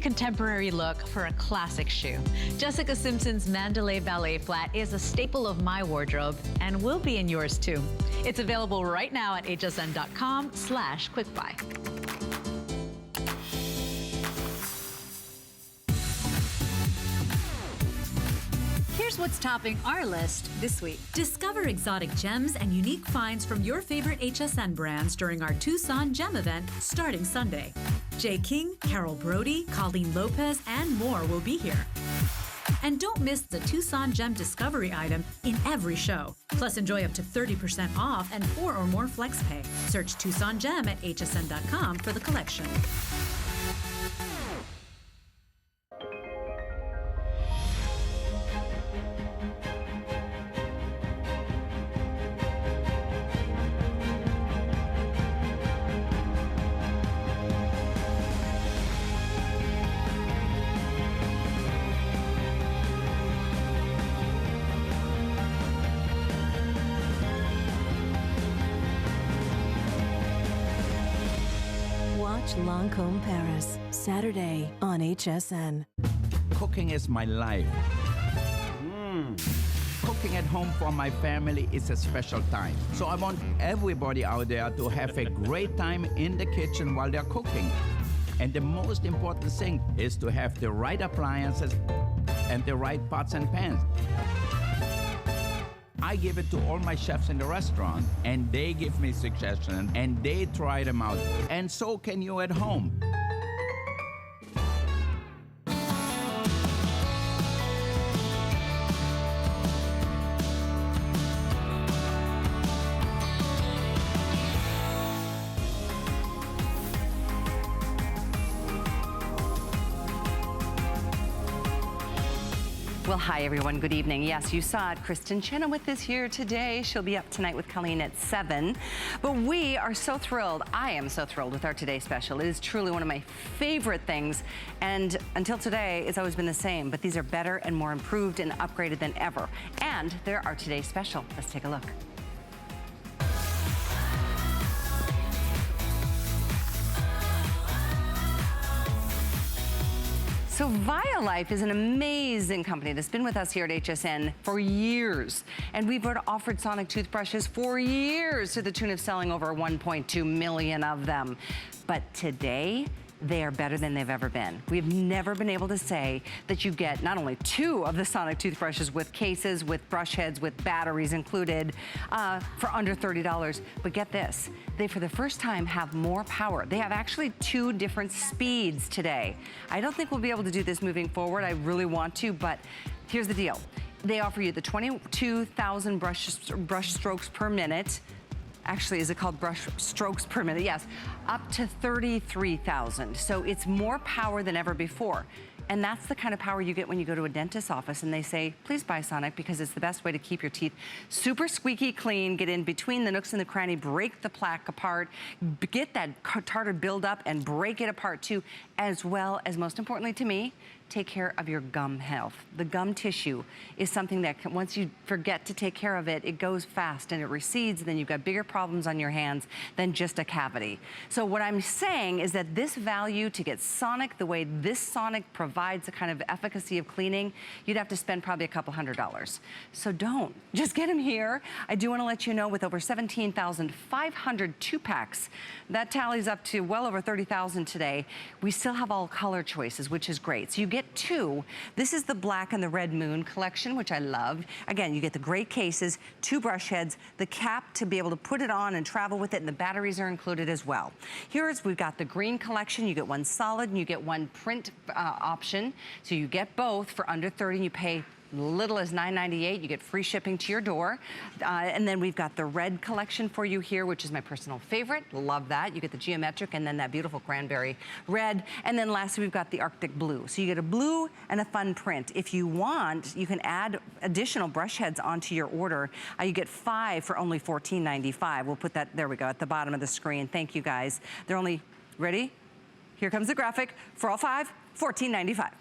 contemporary look for a classic shoe. Jessica Simpson's Mandalay Ballet Flat is a staple of my wardrobe and will be in yours too. It's available right now at hsn.com/quickbuy. Here's what's topping our list this week. Discover exotic gems and unique finds from your favorite HSN brands during our Tucson Gem event starting Sunday. Jay King, Carol Brody, Colleen Lopez, and more will be here. And don't miss the Tucson Gem Discovery item in every show. Plus, enjoy up to 30% off and 4 or more flex pay. Search Tucson Gem at hsn.com for the collection. Lancôme Paris, Saturday on HSN. Cooking is my life. Cooking at home for my family is a special time. So I want everybody out there to have a great time in the kitchen while they're cooking. And the most important thing is to have the right appliances and the right pots and pans. I give it to all my chefs in the restaurant, and they give me suggestions, and they try them out. And so can you at home. Well, hi, everyone. Good evening. Yes, you saw it. Kristen Chenoweth is here today. She'll be up tonight with Colleen at 7. But we are so thrilled. I am so thrilled with our Today Special. It is truly one of my favorite things. And until today, it's always been the same. But these are better and more improved and upgraded than ever. And they're our Today Special. Let's take a look. So Violife is an amazing company that's been with us here at HSN for years. And we've offered Sonic toothbrushes for years to the tune of selling over 1.2 million of them. But today, they are better than they've ever been. We've never been able to say that you get not only 2 of the Sonic toothbrushes with cases, with brush heads, with batteries included for under $30, but get this, they for the first time have more power. They have actually 2 different speeds today. I don't think we'll be able to do this moving forward. I really want to, but here's the deal. They offer you the 22,000 brush strokes per minute. Actually, is it called brush strokes per minute? Yes, up to 33,000. So it's more power than ever before. And that's the kind of power you get when you go to a dentist's office and they say, please buy Sonic because it's the best way to keep your teeth super squeaky clean, get in between the nooks and the cranny, break the plaque apart, get that tartar buildup and break it apart too, as well as, most importantly to me, take care of your gum health. The gum tissue is something that once you forget to take care of it, it goes fast and it recedes, and then you've got bigger problems on your hands than just a cavity. So what I'm saying is that this value to get Sonic the way this Sonic provides the kind of efficacy of cleaning, you'd have to spend probably a couple $100s. So don't, just get them here. I do want to let you know with over 17,500 2-packs, that tallies up to well over 30,000 today. We still have all color choices, which is great. So you get 2. This is the black and the red moon collection, which I love. Again, you get the great cases, 2 brush heads, the cap to be able to put it on and travel with it, and the batteries are included as well. We've got the green collection. You get 1 solid and you get 1 print option. So you get both for under 30 and you pay little as $9.98. You get free shipping to your door. And then we've got the red collection for you here, which is my personal favorite. Love that. You get the geometric and then that beautiful cranberry red. And then lastly, we've got the Arctic blue. So you get a blue and a fun print. If you want, you can add additional brush heads onto your order. You get 5 for only $14.95. We'll put that, there we go, at the bottom of the screen. Thank you guys. They're only, ready? Here comes the graphic. For all 5, $14.95.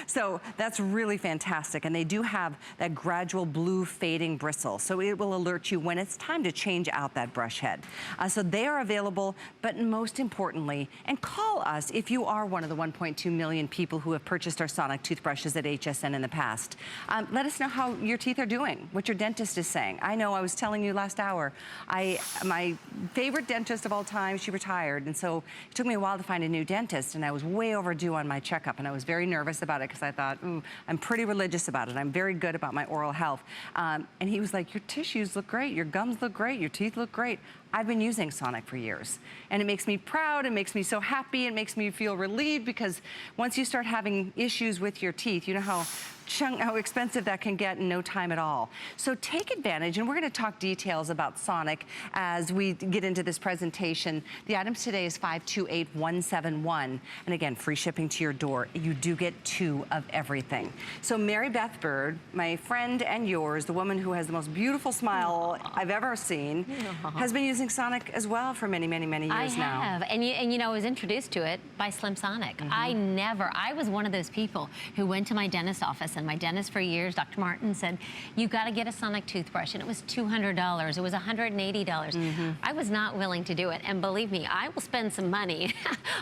So that's really fantastic. And they do have that gradual blue fading bristle. So it will alert you when it's time to change out that brush head. So they are available, but most importantly, and call us if you are one of the 1.2 million people who have purchased our Sonic toothbrushes at HSN in the past. Let us know how your teeth are doing, what your dentist is saying. I know I was telling you last hour, my favorite dentist of all time, she retired. And so it took me a while to find a new dentist, and I was way overdue on my checkup, and I was very nervous about it because I thought, I'm pretty religious about it. I'm very good about my oral health. And he was like, your tissues look great, your gums look great, your teeth look great. I've been using Sonic for years, and it makes me proud, it makes me so happy, it makes me feel relieved, because once you start having issues with your teeth, you know how expensive that can get in no time at all. So take advantage, and we're going to talk details about Sonic as we get into this presentation. The items today is 528171, and again, free shipping to your door. You do get 2 of everything. So Mary Beth Bird, my friend and yours, the woman who has the most beautiful smile I've ever seen, has been using Sonic as well for many, many, many years now. I have, and you know, I was introduced to it by Slim Sonic. I was one of those people who went to my dentist office, and my dentist for years, Dr. Martin, said, you got to get a Sonic toothbrush, and it was $200, it was $180. I was not willing to do it, and believe me, I will spend some money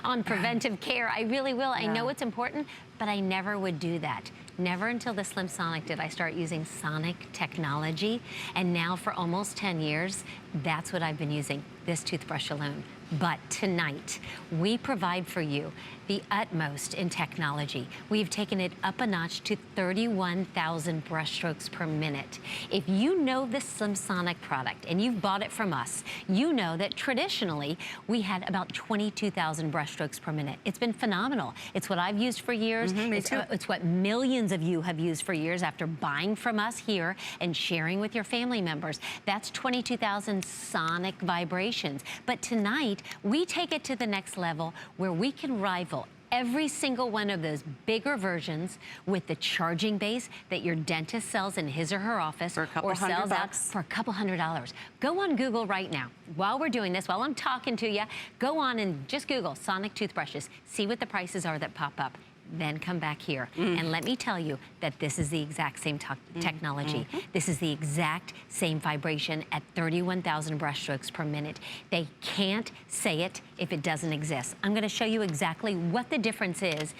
on preventive care. I really will. I know it's important, but I never would do that. Never until the Slim Sonic did I start using Sonic technology, and now for almost 10 years, that's what I've been using, this toothbrush alone. But tonight, we provide for you the utmost in technology. We've taken it up a notch to 31,000 brush strokes per minute. If you know the Slim Sonic product and you've bought it from us, you know that traditionally we had about 22,000 brush strokes per minute. It's been phenomenal. It's what I've used for years. It's what millions of you have used for years after buying from us here and sharing with your family members. That's 22,000 Sonic vibrations. But tonight, we take it to the next level where we can rival every single one of those bigger versions with the charging base that your dentist sells in his or her office or sells out for a couple $100. Go on Google right now. While we're doing this, while I'm talking to you, go on and just Google Sonic toothbrushes. See what the prices are that pop up. Then come back here. And let me tell you that this is the exact same technology. This is the exact same vibration at 31,000 brush strokes per minute. They can't say it if it doesn't exist. I'm gonna show you exactly what the difference is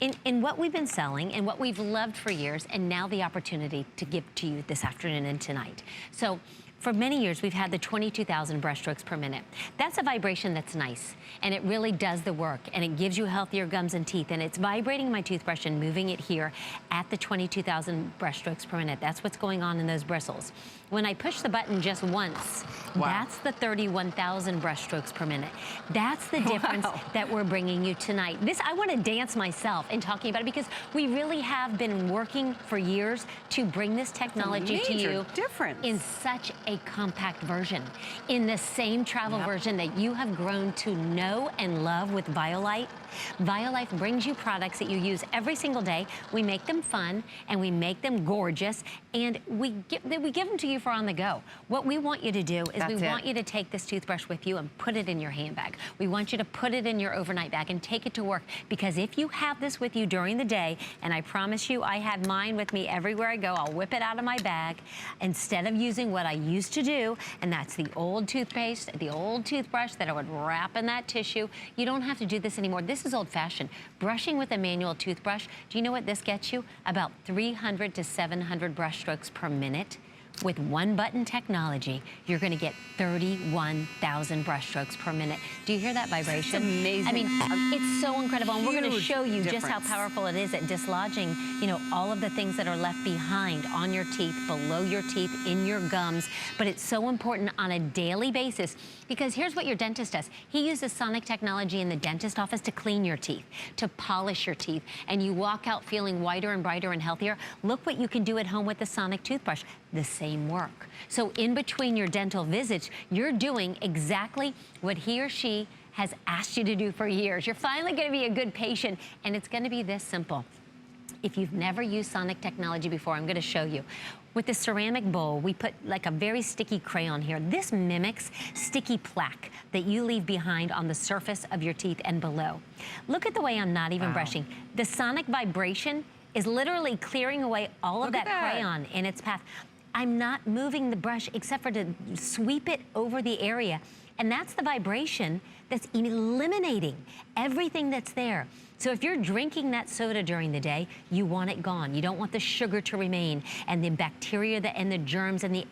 in what we've been selling and what we've loved for years, and now the opportunity to give to you this afternoon and tonight. So, for many years, we've had the 22,000 brush strokes per minute. That's a vibration that's nice, and it really does the work, and it gives you healthier gums and teeth, and it's vibrating my toothbrush and moving it here at the 22,000 brush strokes per minute. That's what's going on in those bristles. When I push the button just once, that's the 31,000 brush strokes per minute. That's the difference that we're bringing you tonight. I want to dance myself in talking about it, because we really have been working for years to bring this technology to you in such a compact version, in the same travel version that you have grown to know and love with Violife. Violife brings you products that you use every single day. We make them fun, and we make them gorgeous, and we give them to you for on the go. What we want you to do is we want you to take this toothbrush with you and put it in your handbag. We want you to put it in your overnight bag and take it to work, because if you have this with you during the day, and I promise you, I have mine with me everywhere I go, I'll whip it out of my bag instead of using what I used to do, and that's the old toothpaste, the old toothbrush that I would wrap in that tissue. You don't have to do this anymore. This is old-fashioned. Brushing with a manual toothbrush, do you know what this gets you? About 300 to 700 brush strokes per minute. With one button technology, you're going to get 31,000 brush strokes per minute. Do you hear that vibration? It's amazing. I mean, it's so incredible. And we're going to show you just how powerful it is at dislodging, you know, all of the things that are left behind on your teeth, below your teeth, in your gums. But it's so important on a daily basis, because here's what your dentist does. He uses Sonic technology in the dentist office to clean your teeth, to polish your teeth, and you walk out feeling whiter and brighter and healthier. Look what you can do at home with the Sonic toothbrush. The same work. So in between your dental visits, you're doing exactly what he or she has asked you to do for years. You're finally going to be a good patient, and it's going to be this simple. If you've never used Sonic technology before, I'm going to show you. With the ceramic bowl, we put like a very sticky crayon here. This mimics sticky plaque that you leave behind on the surface of your teeth and below. Look at the way I'm not even brushing. The sonic vibration is literally clearing away all of that crayon in its path. I'm not moving the brush except for to sweep it over the area. And that's the vibration that's eliminating everything that's there. So if you're drinking that soda during the day, you want it gone. You don't want the sugar to remain and the bacteria and the germs and the,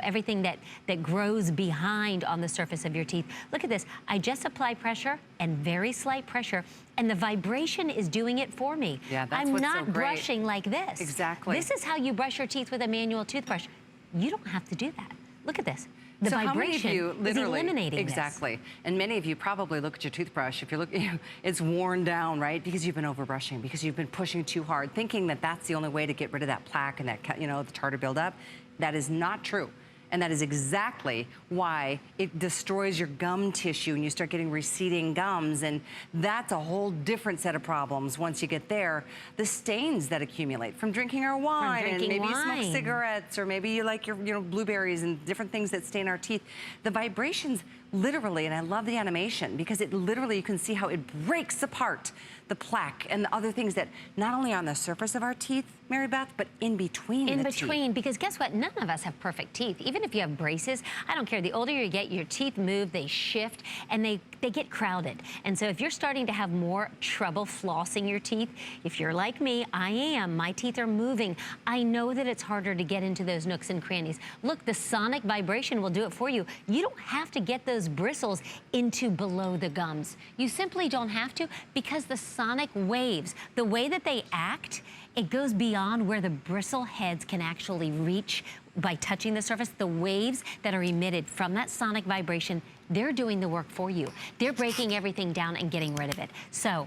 everything that grows behind on the surface of your teeth. Look at this. I just apply pressure and very slight pressure, and the vibration is doing it for me. Yeah, that's I'm what's not so great. brushing like this. Exactly. This is how you brush your teeth with a manual toothbrush. You don't have to do that. Look at this. The so vibration how many of you literally, is eliminating exactly. this. And many of you probably look at your toothbrush, if you're looking, it's worn down, right? Because you've been overbrushing, because you've been pushing too hard, thinking that that's the only way to get rid of that plaque and that, the tartar buildup. That is not true. And that is exactly why it destroys your gum tissue and you start getting receding gums. And that's a whole different set of problems once you get there. The stains that accumulate from drinking our wine, and maybe you smoke cigarettes, or maybe you like your blueberries and different things that stain our teeth. The vibrations literally, and I love the animation because it literally, you can see how it breaks apart the plaque and the other things that not only on the surface of our teeth, Mary Beth, but in between the teeth. Because guess what? None of us have perfect teeth. Even if you have braces, I don't care. The older you get, your teeth move, they shift, and they get crowded. And so if you're starting to have more trouble flossing your teeth, if you're like me, I am. My teeth are moving. I know that it's harder to get into those nooks and crannies. Look, the sonic vibration will do it for you. You don't have to get those bristles into below the gums. You simply don't have to, because the sonic waves, the way that they act, it goes beyond where the bristle heads can actually reach by touching the surface. The waves that are emitted from that sonic vibration, they're doing the work for you. They're breaking everything down and getting rid of it. So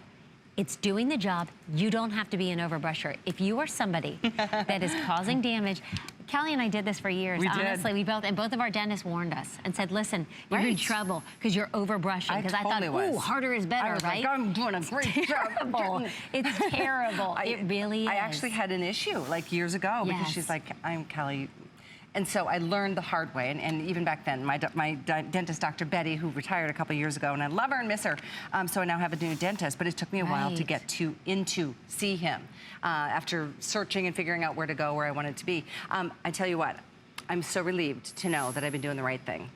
it's doing the job. You don't have to be an overbrusher. If you are somebody that is causing damage, Callie and I did this for years. Honestly, we both, and both of our dentists warned us and said, listen, you're in trouble because you're overbrushing. Because I thought, ooh, harder is better, right? Like, I'm doing a great job. It's terrible. It really is. I actually had an issue like years ago because she's like, I'm Callie. And so I learned the hard way, and even back then, my dentist, Dr. Betty, who retired a couple years ago, and I love her and miss her, so I now have a new dentist, but it took me a while to get see him after searching and figuring out where to go, where I wanted to be. I tell you what, I'm so relieved to know that I've been doing the right thing.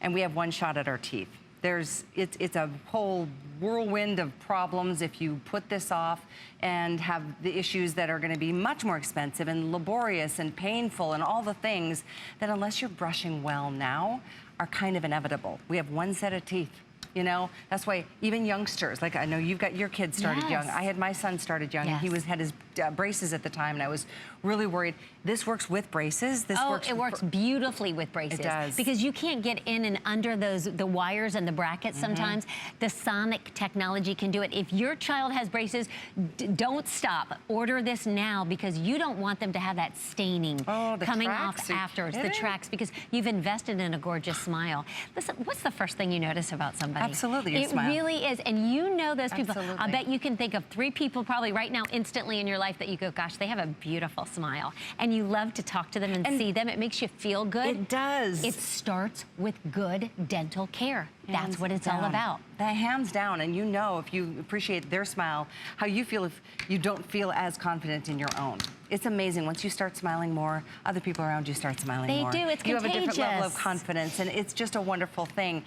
And we have one shot at our teeth. It's a whole whirlwind of problems if you put this off and have the issues that are going to be much more expensive and laborious and painful and all the things that, unless you're brushing well now, are kind of inevitable. We have one set of teeth. That's why even youngsters, like I know you've got your kids started young. I had my son started young, and he had his braces at the time, and I was really worried. This works with braces. It works beautifully with braces. It does. Because you can't get in and under the wires and the brackets sometimes. The sonic technology can do it. If your child has braces, don't stop. Order this now, because you don't want them to have that staining coming off afterwards. The tracks, because you've invested in a gorgeous smile. Listen, what's the first thing you notice about somebody? Absolutely, your it smile. Really is, and you know those people. Absolutely. I bet you can think of 3 people probably right now instantly in your life that you go, gosh, they have a beautiful smile. And you love to talk to them and see them. It makes you feel good. It does. It starts with good dental care. That's what it's all about. Hands down, and if you appreciate their smile, how you feel if you don't feel as confident in your own. It's amazing. Once you start smiling more, other people around you start smiling more. They do. It's You contagious. have a different level of confidence, and it's just a wonderful thing.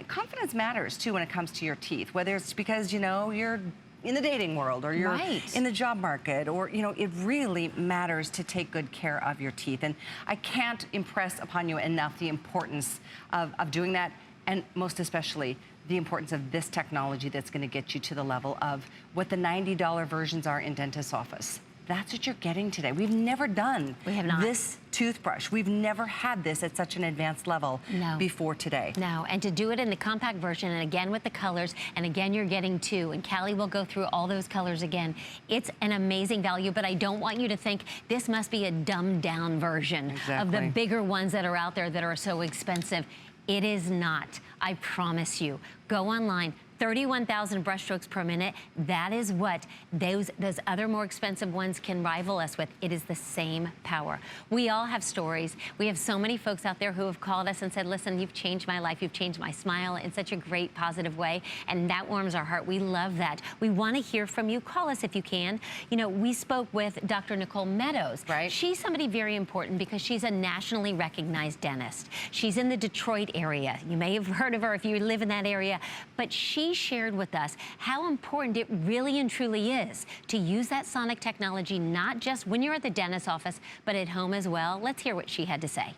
Confidence matters, too, when it comes to your teeth, whether it's because, you're in the dating world, or you're in the job market, or, it really matters to take good care of your teeth. And I can't impress upon you enough the importance of doing that, and most especially the importance of this technology that's going to get you to the level of what the $90 versions are in dentist's office. That's what you're getting today. We've never done this toothbrush. We've never had this at such an advanced level before today. No, and to do it in the compact version, and again with the colors, and again you're getting 2, and Callie will go through all those colors again. It's an amazing value, but I don't want you to think this must be a dumbed down version of the bigger ones that are out there that are so expensive. It is not. I promise you. Go online, 31,000 brushstrokes per minute. That is what those other more expensive ones can rival us with. It is the same power. We all have stories. We have so many folks out there who have called us and said, listen, you've changed my life. You've changed my smile in such a great, positive way. And that warms our heart. We love that. We want to hear from you. Call us if you can. You know, we spoke with Dr. Nicole Meadows. Right. She's somebody very important because she's a nationally recognized dentist. She's in the Detroit area. You may have heard of her if you live in that area. But she shared with us how important it really and truly is to use that sonic technology, not just when you're at the dentist's office, but at home as well. Let's hear what she had to say.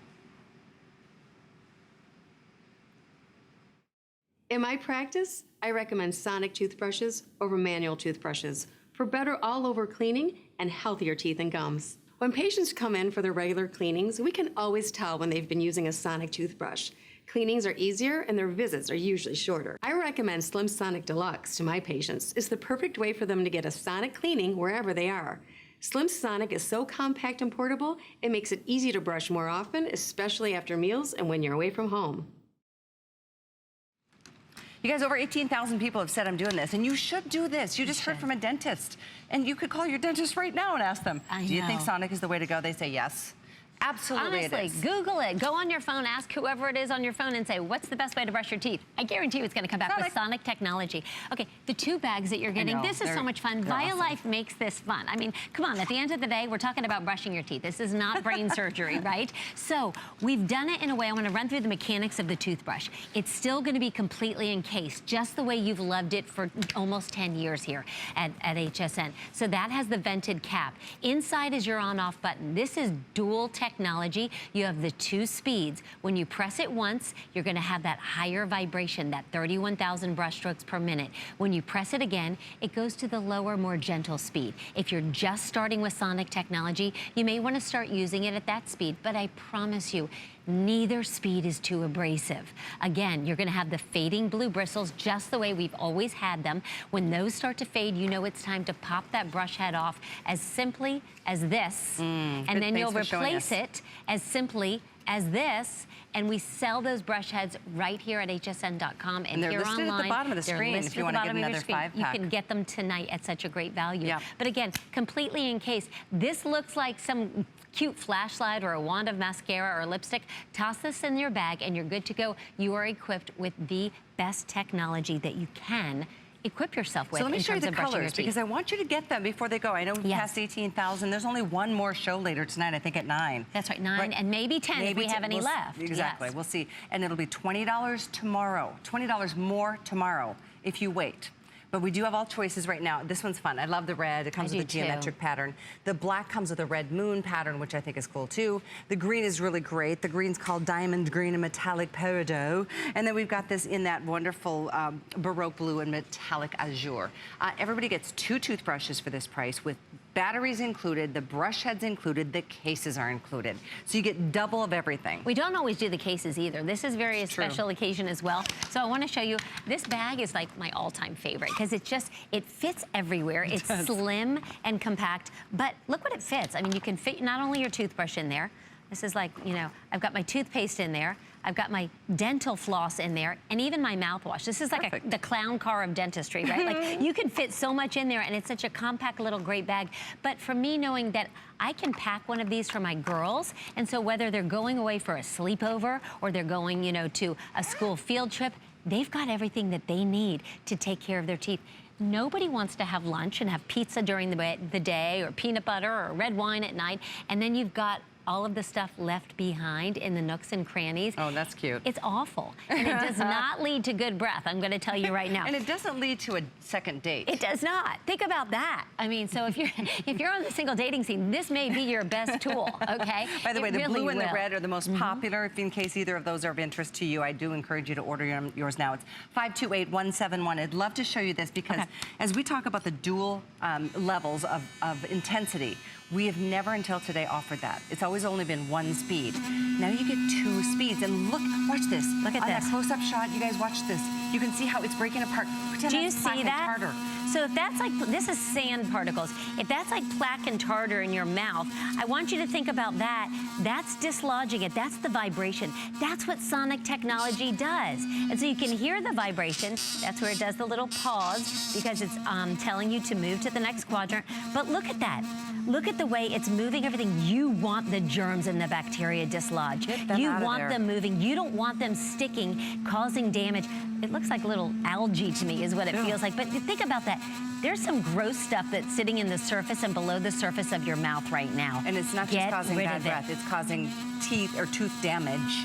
In my practice, I recommend sonic toothbrushes over manual toothbrushes for better all-over cleaning and healthier teeth and gums. When patients come in for their regular cleanings, we can always tell when they've been using a sonic toothbrush. Cleanings are easier and their visits are usually shorter. I recommend Slim Sonic Deluxe to my patients. It's the perfect way for them to get a sonic cleaning wherever they are. Slim Sonic is so compact and portable, it makes it easy to brush more often, especially after meals and when you're away from home. You guys, over 18,000 people have said I'm doing this, and you should do this. You just heard from a dentist, and you could call your dentist right now and ask them, do you think Sonic is the way to go? They say yes. Absolutely. Honestly, it is. Google it. Go on your phone, ask whoever it is on your phone and say, what's the best way to brush your teeth? I guarantee you it's going to come back with Sonic technology. Okay, the 2 bags that you're getting, this is so much fun. ViaLife awesome. Makes this fun. I mean, come on, at the end of the day, we're talking about brushing your teeth. This is not brain surgery, right? So we've done it in a way, I want to run through the mechanics of the toothbrush. It's still going to be completely encased, just the way you've loved it for almost 10 years here at HSN. So that has the vented cap. Inside is your on-off button. This is dual technology. You have the 2 speeds. When you press it once, you're going to have that higher vibration, that 31,000 brushstrokes per minute. When you press it again, it goes to the lower, more gentle speed. If you're just starting with sonic technology, you may want to start using it at that speed, but I promise you, neither speed is too abrasive. Again, you're going to have the fading blue bristles just the way we've always had them. When those start to fade, you know it's time to pop that brush head off as simply as this. And then you'll replace it as simply as this, and we sell those brush heads right here at hsn.com, and they're here listed online. at the bottom of the screen if you want to get another 5-pack. You can get them tonight at such a great value. Yeah. But again, completely encased. This looks like some cute flashlight or a wand of mascara or lipstick. Toss this in your bag and you're good to go. You are equipped with the best technology that you can equip yourself with. So let me show you the colors, because I want you to get them before they go. I know we've passed 18,000. There's only one more show later tonight, I think at 9. That's right, 9 and maybe 10 if we have any left. Exactly, we'll see. And it'll be $20 tomorrow. $20 more tomorrow if you wait. But we do have all choices right now. This one's fun. I love the red. It comes with a geometric pattern. The black comes with a red moon pattern, which I think is cool too. The green is really great. The green's called Diamond Green and Metallic Peridot. And then we've got this in that wonderful Baroque blue and metallic azure. Everybody gets 2 toothbrushes for this price with batteries included, the brush heads included, the cases are included. So you get double of everything. We don't always do the cases either. This is very a special occasion as well. So I want to show you, this bag is like my all-time favorite because it fits everywhere. It's slim and compact, but look what it fits. I mean, you can fit not only your toothbrush in there, this is like, you know, I've got my toothpaste in there, I've got my dental floss in there, and even my mouthwash. This is like the clown car of dentistry, right? Like, you can fit so much in there, and it's such a compact little great bag. But for me, knowing that I can pack one of these for my girls, and so whether they're going away for a sleepover or they're going, you know, to a school field trip, they've got everything that they need to take care of their teeth. Nobody wants to have lunch and have pizza during the day or peanut butter or red wine at night, and then you've got all of the stuff left behind in the nooks and crannies. Oh, that's cute. It's awful. And it does not lead to good breath, I'm going to tell you right now. And it doesn't lead to a second date. It does not. Think about that. I mean, so if you're on the single dating scene, this may be your best tool, okay? By the way, the blue and the red are the most popular. If in case either of those are of interest to you, I do encourage you to order yours now. It's 528-171. I'd love to show you this because as we talk about the dual levels of intensity, we have never until today offered that. It's always only been 1 speed. Now you get 2 speeds, and look, watch this. Look at on this. that close-up shot, you guys watch this. You can see how it's breaking apart. Do you see that? Harder. So if that's like, this is sand particles. If that's like plaque and tartar in your mouth, I want you to think about that. That's dislodging it. That's the vibration. That's what sonic technology does. And so you can hear the vibration. That's where it does the little pause because it's telling you to move to the next quadrant. But look at that. Look at the way it's moving everything. You want the germs and the bacteria dislodged. You want them moving. You don't want them sticking, causing damage. It looks like little algae to me is what it feels like. But think about that. There's some gross stuff that's sitting in the surface and below the surface of your mouth right now. And it's not just causing bad breath, it's causing teeth or tooth damage.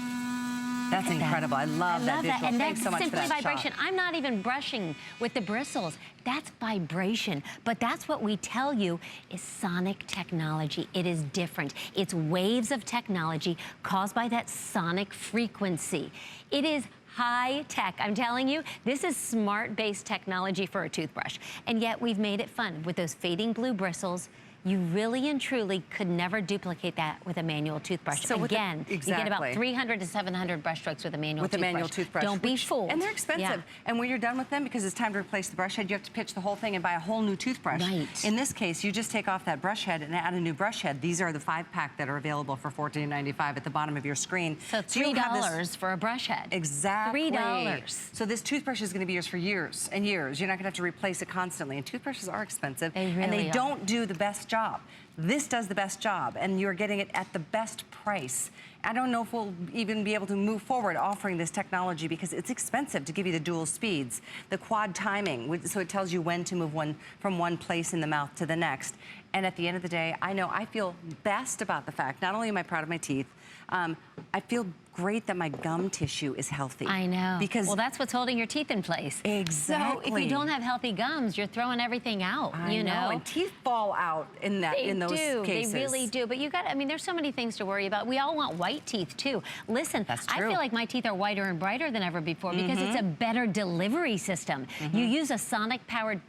That's incredible. I love that visual. And Thanks that's so much simply for that vibration. shot. I'm not even brushing with the bristles. That's vibration. But that's what we tell you is sonic technology. It is different. It's waves of technology caused by that sonic frequency. It is high tech. I'm telling you, this is smart-based technology for a toothbrush. And yet we've made it fun with those fading blue bristles. You really and truly could never duplicate that with a manual toothbrush. So again, you get about 300 to 700 brush strokes with a manual toothbrush. Don't be fooled. And they're expensive. Yeah. And when you're done with them, because it's time to replace the brush head, you have to pitch the whole thing and buy a whole new toothbrush. Right. In this case, you just take off that brush head and add a new brush head. These are the 5-pack that are available for $14.95 at the bottom of your screen. So $3 for a brush head. Exactly. $3. So this toothbrush is going to be yours for years and years. You're not going to have to replace it constantly. And toothbrushes are expensive. They really and they are. don't do the best job. This does the best job, and you're getting it at the best price. I don't know if we'll even be able to move forward offering this technology because it's expensive to give you the dual speeds, the quad timing, so it tells you when to move from one place in the mouth to the next. And at the end of the day, I know I feel best about the fact, not only am I proud of my teeth, I feel great that my gum tissue is healthy. I know. Because well, that's what's holding your teeth in place. Exactly. So if you don't have healthy gums, you're throwing everything out, I know. And teeth fall out in those cases. They really do. But you got, I mean, there's so many things to worry about. We all want white teeth too. Listen, I feel like my teeth are whiter and brighter than ever before because it's a better delivery system. You use a sonic powered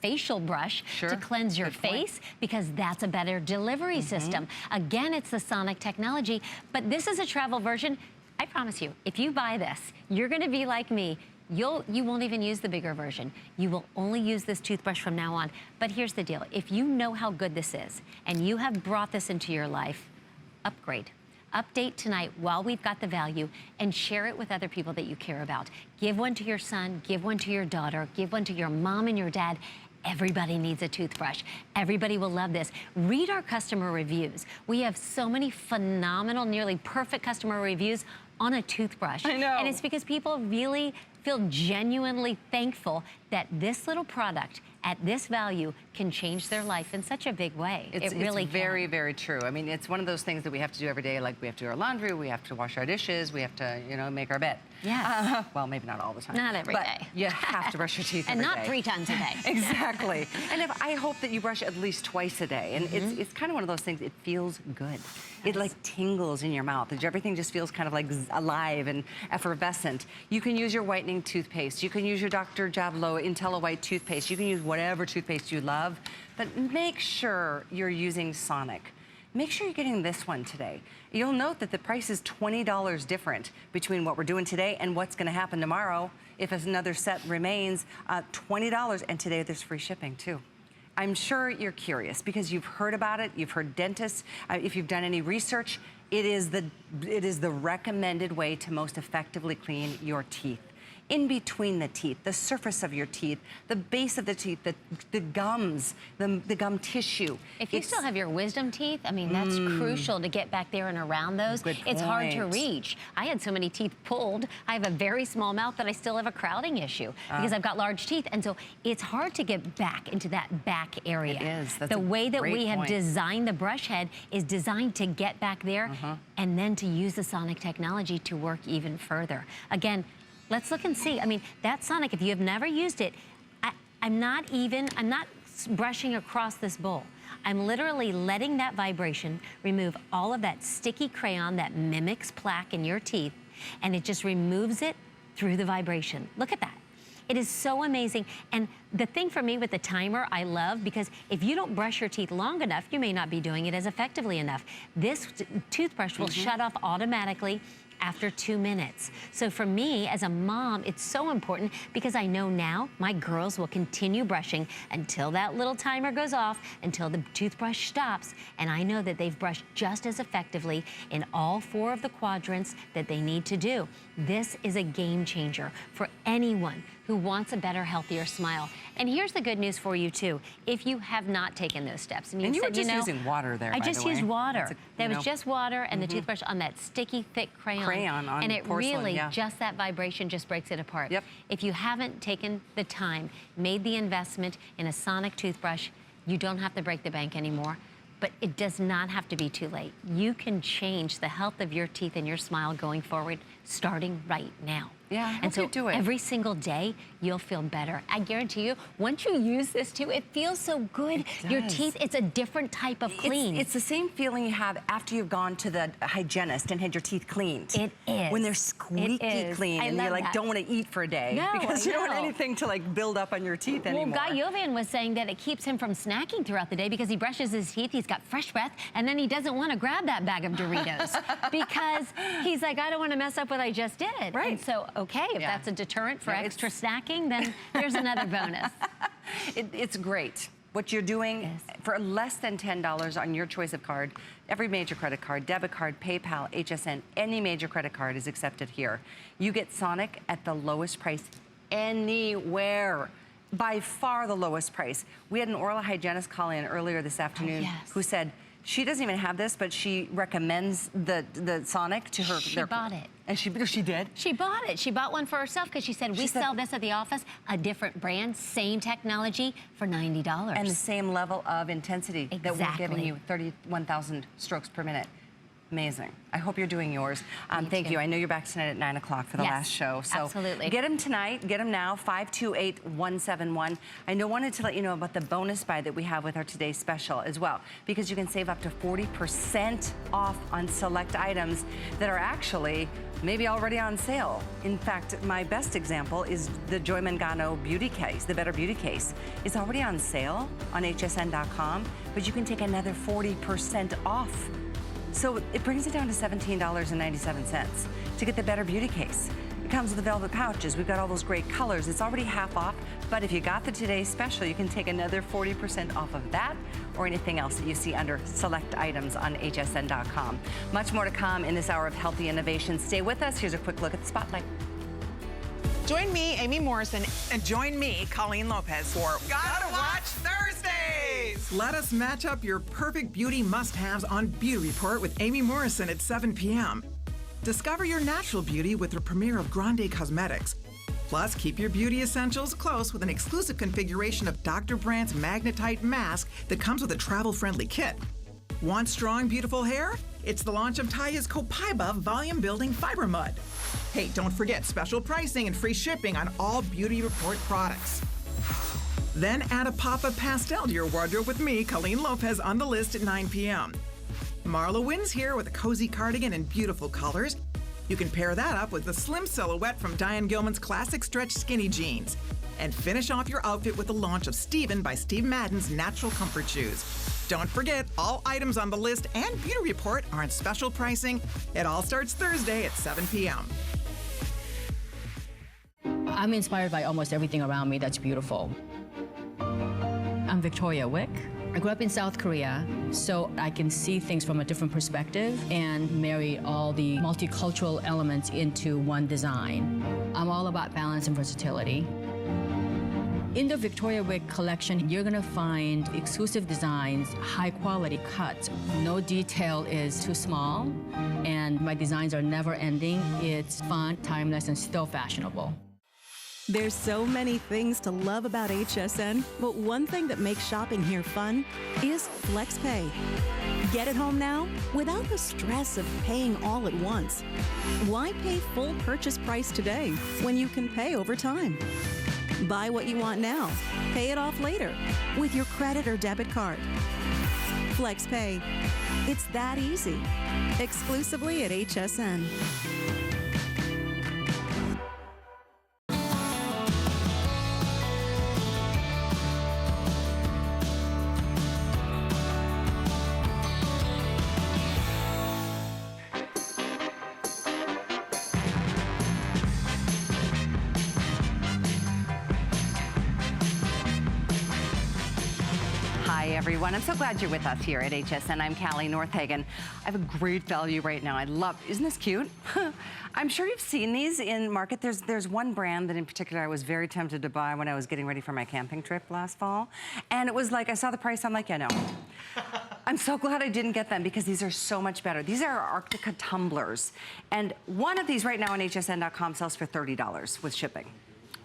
facial brush to cleanse your face because that's a better delivery system. Again, it's the sonic technology, but this is a travel version. I promise you, if you buy this, you're gonna be like me. You won't even use the bigger version. You will only use this toothbrush from now on. But here's the deal. If you know how good this is and you have brought this into your life, upgrade. Update tonight while we've got the value and share it with other people that you care about. Give one to your son, give one to your daughter, give one to your mom and your dad. Everybody needs a toothbrush. Everybody will love this. Read our customer reviews. We have so many phenomenal, nearly perfect customer reviews on a toothbrush. I know. And it's because people really feel genuinely thankful that this little product at this value can change their life in such a big way. It really It's very, very true. I mean, it's one of those things that we have to do every day. Like we have to do our laundry, we have to wash our dishes, we have to, you know, make our bed. Yes. Well, maybe not all the time. Not every but day. You have to brush your teeth And every not day. 3 times a day. Exactly. And I hope that you brush at least twice a day. And it's kind of one of those things, it feels good. It like tingles in your mouth. Everything just feels kind of like alive and effervescent. You can use your whitening toothpaste. You can use your Dr. Jablo IntelliWhite toothpaste. You can use whatever toothpaste you love, but make sure you're using Sonic. Make sure you're getting this one today. You'll note that the price is $20 different between what we're doing today and what's gonna happen tomorrow. If another set remains, $20, and today there's free shipping too. I'm sure you're curious because you've heard about it, you've heard dentists, if you've done any research, it is the recommended way to most effectively clean your teeth. In between the teeth, the surface of your teeth, the base of the teeth, the gums, the gum tissue. If you still have your wisdom teeth, I mean, that's crucial to get back there and around those. Good It's hard to point. reach. I had so many teeth pulled. I have a very small mouth, but I still have a crowding issue because I've got large teeth. And so it's hard to get back into that back area. It is. That's the a way that great we have point. designed the brush head is designed to get back there and then to use the sonic technology to work even further. Again, let's look and see. I mean, that Sonic, if you have never used it, I'm not brushing across this bowl. I'm literally letting that vibration remove all of that sticky crayon that mimics plaque in your teeth, and it just removes it through the vibration. Look at that. It is so amazing. And the thing for me with the timer, I love, because if you don't brush your teeth long enough, you may not be doing it as effectively enough. This toothbrush will shut off automatically after 2 minutes. So for me, as a mom, it's so important because I know now my girls will continue brushing until that little timer goes off, until the toothbrush stops, and I know that they've brushed just as effectively in all 4 of the quadrants that they need to do. This is a game changer for anyone who wants a better, healthier smile. And here's the good news for you too. If you have not taken those steps, And you were just using water there, I by just the way. used water. It's a, That was just water and the toothbrush on that sticky, thick crayon. On and it porcelain, really, yeah. just that vibration just breaks it apart. Yep. If you haven't taken the time, made the investment in a Sonic toothbrush, you don't have to break the bank anymore. But it does not have to be too late. You can change the health of your teeth and your smile going forward, starting right now. Yeah, I and hope so you do it. every single day, you'll feel better. I guarantee you, once you use this too, it feels so good. Your does. teeth, it's a different type of clean. It's the same feeling you have after you've gone to the hygienist and had your teeth cleaned. It is. When they're squeaky is. clean I and you love like that. don't want to eat for a day No, because I you don't want know. anything to like build up on your teeth anymore. Well, Guy Yovan was saying that it keeps him from snacking throughout the day because he brushes his teeth, he's got fresh breath, and then he doesn't want to grab that bag of Doritos because he's like, I don't want to mess up what I just did. Right. And so, okay, if Yeah. that's a deterrent for Yeah, extra snacking, then there's another bonus. It's great. What you're doing Yes. for less than $10 on your choice of card, every major credit card, debit card, PayPal, HSN, any major credit card is accepted here. You get Sonic at the lowest price anywhere. By far the lowest price. We had an oral hygienist call in earlier this afternoon yes. who said she doesn't even have this, but she recommends the Sonic to her. She bought it. And she did? She bought it. She bought one for herself because she said, we sell this at the office, a different brand, same technology for $90. And the same level of intensity that we're giving Exactly. you, 31,000 strokes per minute. Amazing. I hope you're doing yours. Thank too. you. I know you're back tonight at 9 o'clock for the Yes, last show. So absolutely. Get them tonight. Get them now. 528-171. I wanted to let you know about the bonus buy that we have with our today's special as well, because you can save up to 40% off on select items that are actually maybe already on sale. In fact, my best example is the Joy Mangano beauty case, the Better Beauty case. It's already on sale on hsn.com, but you can take another 40% off. So it brings it down to $17.97 to get the Better Beauty case. It comes with the velvet pouches. We've got all those great colors. It's already half off, but if you got the today's special, you can take another 40% off of that or anything else that you see under select items on hsn.com. Much more to come in this hour of healthy innovation. Stay with us. Here's a quick look at the spotlight. Join me, Amy Morrison, and join me, Colleen Lopez, for Gotta Watch Thursdays! Let us match up your perfect beauty must-haves on Beauty Report with Amy Morrison at 7 p.m. Discover your natural beauty with the premiere of Grande Cosmetics. Plus, keep your beauty essentials close with an exclusive configuration of Dr. Brandt's Magnetite Mask that comes with a travel-friendly kit. Want strong, beautiful hair? It's the launch of Taya's Copaiba Volume Building Fiber Mud. Hey, don't forget special pricing and free shipping on all Beauty Report products. Then add a pop of pastel to your wardrobe with me, Colleen Lopez, on the list at 9 p.m. Marla Wynn's here with a cozy cardigan in beautiful colors. You can pair that up with the slim silhouette from Diane Gilman's classic stretch skinny jeans. And finish off your outfit with the launch of Steven by Steve Madden's Natural Comfort Shoes. Don't forget, all items on the list and Beauty Report are on special pricing. It all starts Thursday at 7 p.m. I'm inspired by almost everything around me that's beautiful. I'm Victoria Wick. I grew up in South Korea, so I can see things from a different perspective and marry all the multicultural elements into one design. I'm all about balance and versatility. In the Victoria Wick collection, you're gonna find exclusive designs, high quality cuts. No detail is too small, and my designs are never ending. It's fun, timeless, and still fashionable. There's so many things to love about HSN, but one thing that makes shopping here fun is FlexPay. Get it home now without the stress of paying all at once. Why pay full purchase price today when you can pay over time? Buy what you want now, pay it off later with your credit or debit card. FlexPay. It's that easy. Exclusively at HSN. Hi, everyone. I'm so glad you're with us here at HSN. I'm Callie Northagen. I have a great value right now. Isn't this cute? I'm sure you've seen these in market. There's one brand that in particular I was very tempted to buy when I was getting ready for my camping trip last fall. And it was like, I saw the price, I'm like, yeah, no. I'm so glad I didn't get them because these are so much better. These are Arctica tumblers. And one of these right now on hsn.com sells for $30 with shipping.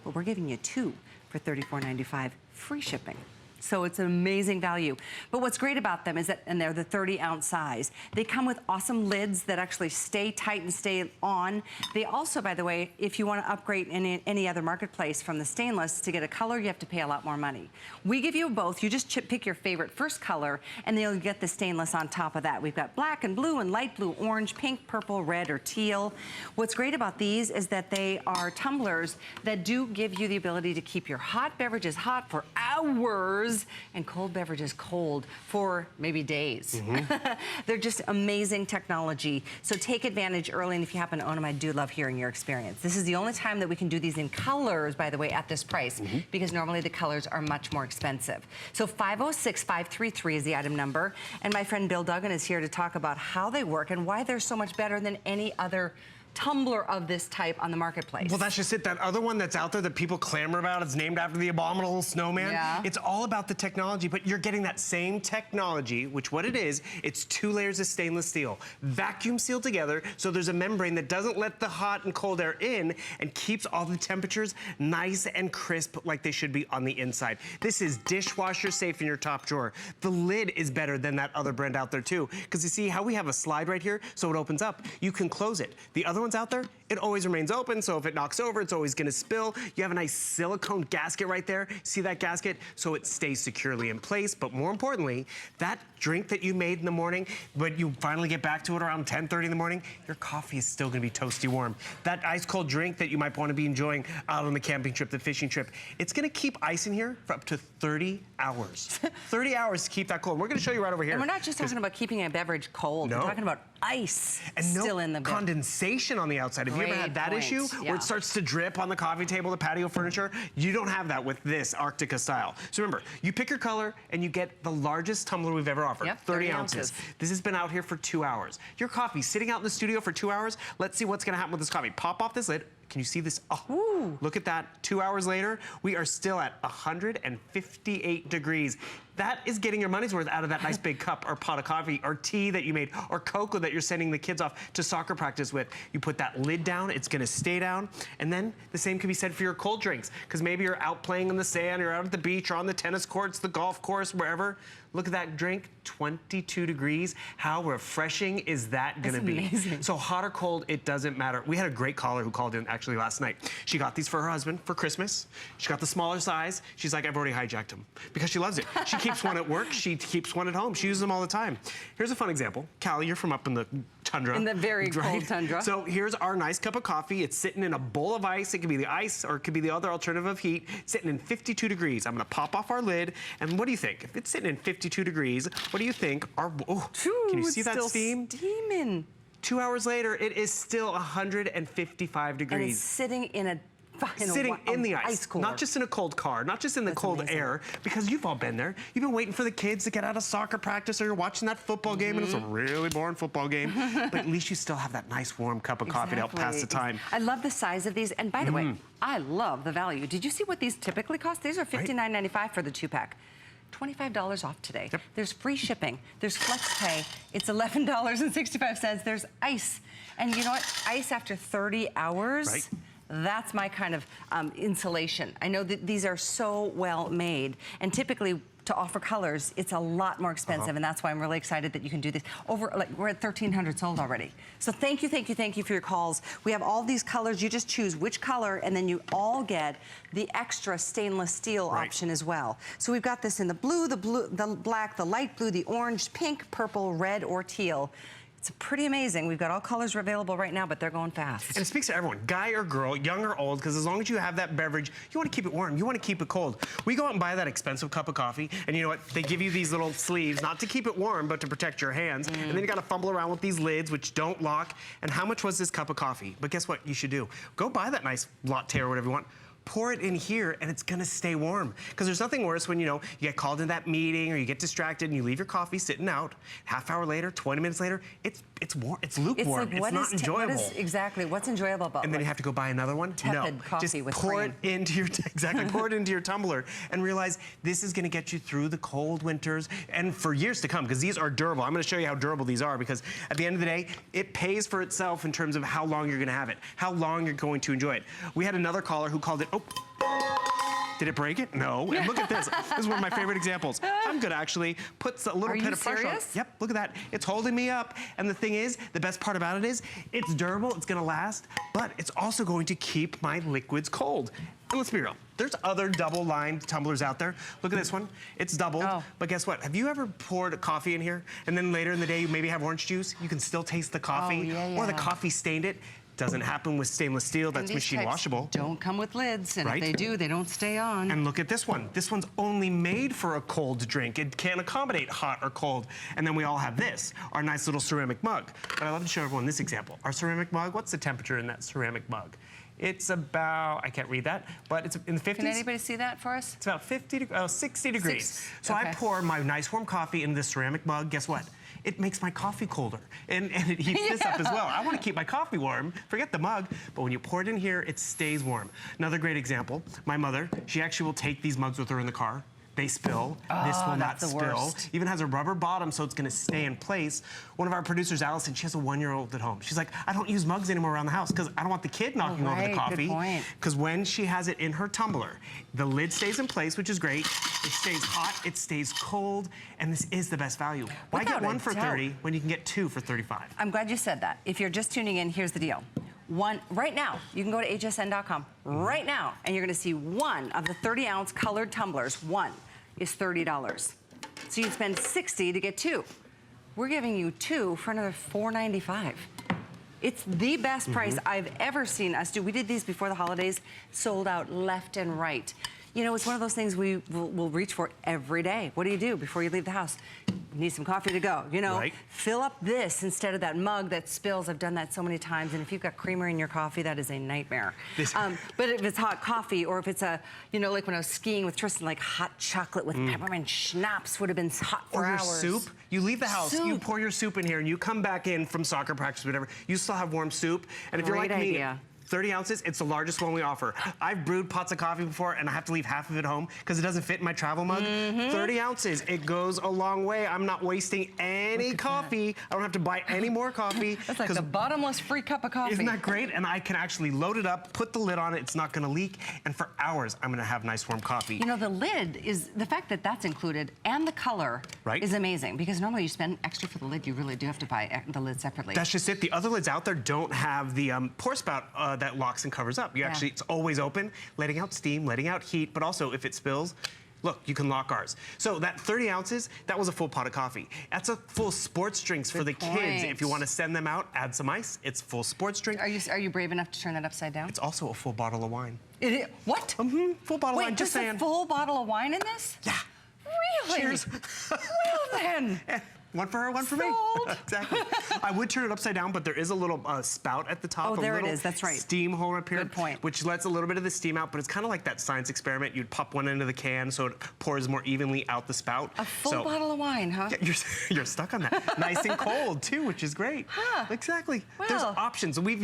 But we're giving you two for $34.95 free shipping. So it's an amazing value. But what's great about them is that, and they're the 30-ounce size, they come with awesome lids that actually stay tight and stay on. They also, by the way, if you want to upgrade in any other marketplace from the stainless to get a color, you have to pay a lot more money. We give you both. You just pick your favorite first color, and then you'll get the stainless on top of that. We've got black and blue and light blue, orange, pink, purple, red, or teal. What's great about these is that they are tumblers that do give you the ability to keep your hot beverages hot for hours and cold beverages cold for maybe days. They're just amazing technology. So take advantage early, and if you happen to own them, I do love hearing your experience. This is the only time that we can do these in colors, by the way, at this price, because normally the colors are much more expensive. So 506-533 is the item number, and my friend Bill Duggan is here to talk about how they work and why they're so much better than any other tumbler of this type on the marketplace. Well, that's just it. That other one that's out there that people clamor about, it's named after the abominable snowman. Yeah. It's all about the technology, but you're getting that same technology, which what it is, it's 2 layers of stainless steel, vacuum sealed together, so there's a membrane that doesn't let the hot and cold air in and keeps all the temperatures nice and crisp like they should be on the inside. This is dishwasher safe in your top drawer. The lid is better than that other brand out there too, because you see how we have a slide right here, so it opens up. You can close it. The other ones out there, it always remains open, so if it knocks over, it's always gonna spill. You have a nice silicone gasket right there. See that gasket? So it stays securely in place, but more importantly, that drink that you made in the morning, but you finally get back to it around 10:30 in the morning, your coffee is still gonna be toasty warm. That ice cold drink that you might wanna be enjoying out on the camping trip, the fishing trip, it's gonna keep ice in here for up to 30 hours. 30 hours to keep that cold. We're gonna show you right over here. And we're not just talking about keeping a beverage cold, No. we're talking about ice and still in the beverage. condensation on the outside. Have you ever had that issue where it starts to drip on the coffee table, the patio furniture? You don't have that with this Arctica style. So remember, you pick your color and you get the largest tumbler we've ever offered, 30 ounces. This has been out here for 2 hours. Your coffee sitting out in the studio for 2 hours. Let's see what's gonna happen with this coffee. Pop off this lid. Can you see this? Oh, look at that. 2 hours later, we are still at 158 degrees. That is getting your money's worth out of that nice big cup or pot of coffee or tea that you made or cocoa that you're sending the kids off to soccer practice with. You put that lid down, it's gonna stay down. And then the same can be said for your cold drinks, because maybe you're out playing in the sand, you're out at the beach or on the tennis courts, the golf course, wherever. Look at that drink, 22 degrees. How refreshing is that gonna be? Amazing. So hot or cold, it doesn't matter. We had a great caller who called in actually last night. She got these for her husband for Christmas. She got the smaller size. She's like, I've already hijacked them because she loves it. She keeps one at work. She keeps one at home. She uses them all the time. Here's a fun example. Callie, you're from up in the tundra. In the very cold tundra. So here's our nice cup of coffee. It's sitting in a bowl of ice. It could be the ice or it could be the other alternative of heat. It's sitting in 52 degrees. I'm gonna pop off our lid. And what do you think? If it's sitting in 52 degrees, what do you think? Can you see that steam? Steaming. 2 hours later, it is still 155 degrees. And it's sitting in a sitting in the ice cooler. not just in a cold car, not just in the cold air, because you've all been there. You've been waiting for the kids to get out of soccer practice, or you're watching that football game, and it's a really boring football game, but at least you still have that nice warm cup of coffee to help pass the time. I love the size of these, and by the way, I love the value. Did you see what these typically cost? These are $59.95 for the 2-pack. $25 off today. There's free shipping. There's flex pay. It's $11.65. There's ice. And you know what? Ice after 30 hours. That's my kind of insulation. I know that these are so well made, and typically to offer colors, it's a lot more expensive, and that's why I'm really excited that you can do this. We're at 1,300 sold already. So thank you for your calls. We have all these colors. You just choose which color, and then you all get the extra stainless steel option as well. So we've got this in the blue, the black, the light blue, the orange, pink, purple, red, or teal. It's pretty amazing. We've got all colors available right now, but they're going fast. And it speaks to everyone, guy or girl, young or old, because as long as you have that beverage, you want to keep it warm. You want to keep it cold. We go out and buy that expensive cup of coffee, and you know what? They give you these little sleeves, not to keep it warm, but to protect your hands. And then you got to fumble around with these lids, which don't lock. And how much was this cup of coffee? But guess what you should do? Go buy that nice latte or whatever you want. pour it in here and it's gonna stay warm. Because there's nothing worse when, you get called into that meeting or you get distracted and you leave your coffee sitting out. Half hour later, 20 minutes later, it's warm, it's lukewarm, it's not enjoyable. What's enjoyable about it? And then you have to go buy another one? Tepid coffee just with pour cream. it into your, pour it into your tumbler and realize this is gonna get you through the cold winters and for years to come, because these are durable. I'm gonna show you how durable these are, because at the end of the day, it pays for itself in terms of how long you're gonna have it, how long you're going to enjoy it. We had another caller who called it, did it break it? No. And look at this. This is one of my favorite examples. I'm gonna actually put a little bit of pressure on it. Yep, look at that. It's holding me up. And the thing is, the best part about it is, it's durable, it's gonna last, but it's also going to keep my liquids cold. And let's be real, there's other double-lined tumblers out there. Look at this one, it's doubled, but guess what? Have you ever poured a coffee in here, and then later in the day, you maybe have orange juice? You can still taste the coffee, or the coffee stained it. Doesn't happen with stainless steel, that's machine washable. Don't come with lids, and if they do, they don't stay on. And look at this one. This one's only made for a cold drink. It can't accommodate hot or cold. And then we all have this, our nice little ceramic mug. But I love to show everyone this example. Our ceramic mug, what's the temperature in that ceramic mug? It's about, I can't read that, but it's in the 50s. Can anybody see that for us? It's about 60 degrees. So I pour my nice warm coffee into this ceramic mug. Guess what? It makes my coffee colder, and it heats this up as well. I want to keep my coffee warm, forget the mug, but when you pour it in here, it stays warm. Another great example, my mother, she actually will take these mugs with her in the car. They spill. This will not spill. Even has a rubber bottom, so it's gonna stay in place. One of our producers, Allison, she has a 1-year-old at home. She's like, I don't use mugs anymore around the house because I don't want the kid knocking over the coffee. Because when she has it in her tumbler, the lid stays in place, which is great. It stays hot, it stays cold, and this is the best value. Why get one for 30 when you can get 2 for 35? I'm glad you said that. If you're just tuning in, here's the deal. Right now, you can go to hsn.com right now, and you're gonna see one of the 30-ounce colored tumblers, one is $30. So you'd spend $60 to get 2. We're giving you 2 for another $4.95. It's the best price I've ever seen us do. We did these before the holidays, sold out left and right. It's one of those things we'll reach for every day. What do you do before you leave the house? Need some coffee to go, Fill up this instead of that mug that spills. I've done that so many times, and if you've got creamer in your coffee, that is a nightmare. But if it's hot coffee, or if it's like when I was skiing with Tristan, like hot chocolate with peppermint schnapps would have been hot for hours. Or your soup. You leave the house, you pour your soup in here, and you come back in from soccer practice or whatever, you still have warm soup. And if you're like me, 30 ounces, it's the largest one we offer. I've brewed pots of coffee before and I have to leave half of it home because it doesn't fit in my travel mug. 30 ounces, it goes a long way. I'm not wasting any coffee. I don't have to buy any more coffee. That's like the bottomless free cup of coffee. Isn't that great? And I can actually load it up, put the lid on it, it's not gonna leak, and for hours, I'm gonna have nice warm coffee. The lid is, the fact that that's included and the color is amazing, because normally you spend extra for the lid, you really do have to buy the lid separately. That's just it. The other lids out there don't have the pour spout that locks and covers up. You actually, it's always open, letting out steam, letting out heat, but also if it spills, look, you can lock ours. So that 30 ounces, that was a full pot of coffee. That's a full sports drinks for the kids. If you want to send them out, add some ice. It's full sports drink. Are you brave enough to turn that upside down? It's also a full bottle of wine. What? Full bottle of wine, just saying. Wait, a full bottle of wine in this? Yeah. Really? Cheers. Well then. One for her, one for me. Exactly. I would turn it upside down, but there is a little spout at the top. Oh, there it is. That's right. Steam hole up here. Good point. Which lets a little bit of the steam out, but it's kind of like that science experiment. You'd pop one into the can so it pours more evenly out the spout. A full bottle of wine, huh? Yeah, you're stuck on that. Nice and cold, too, which is great. Huh. Exactly. Well. There's options. We've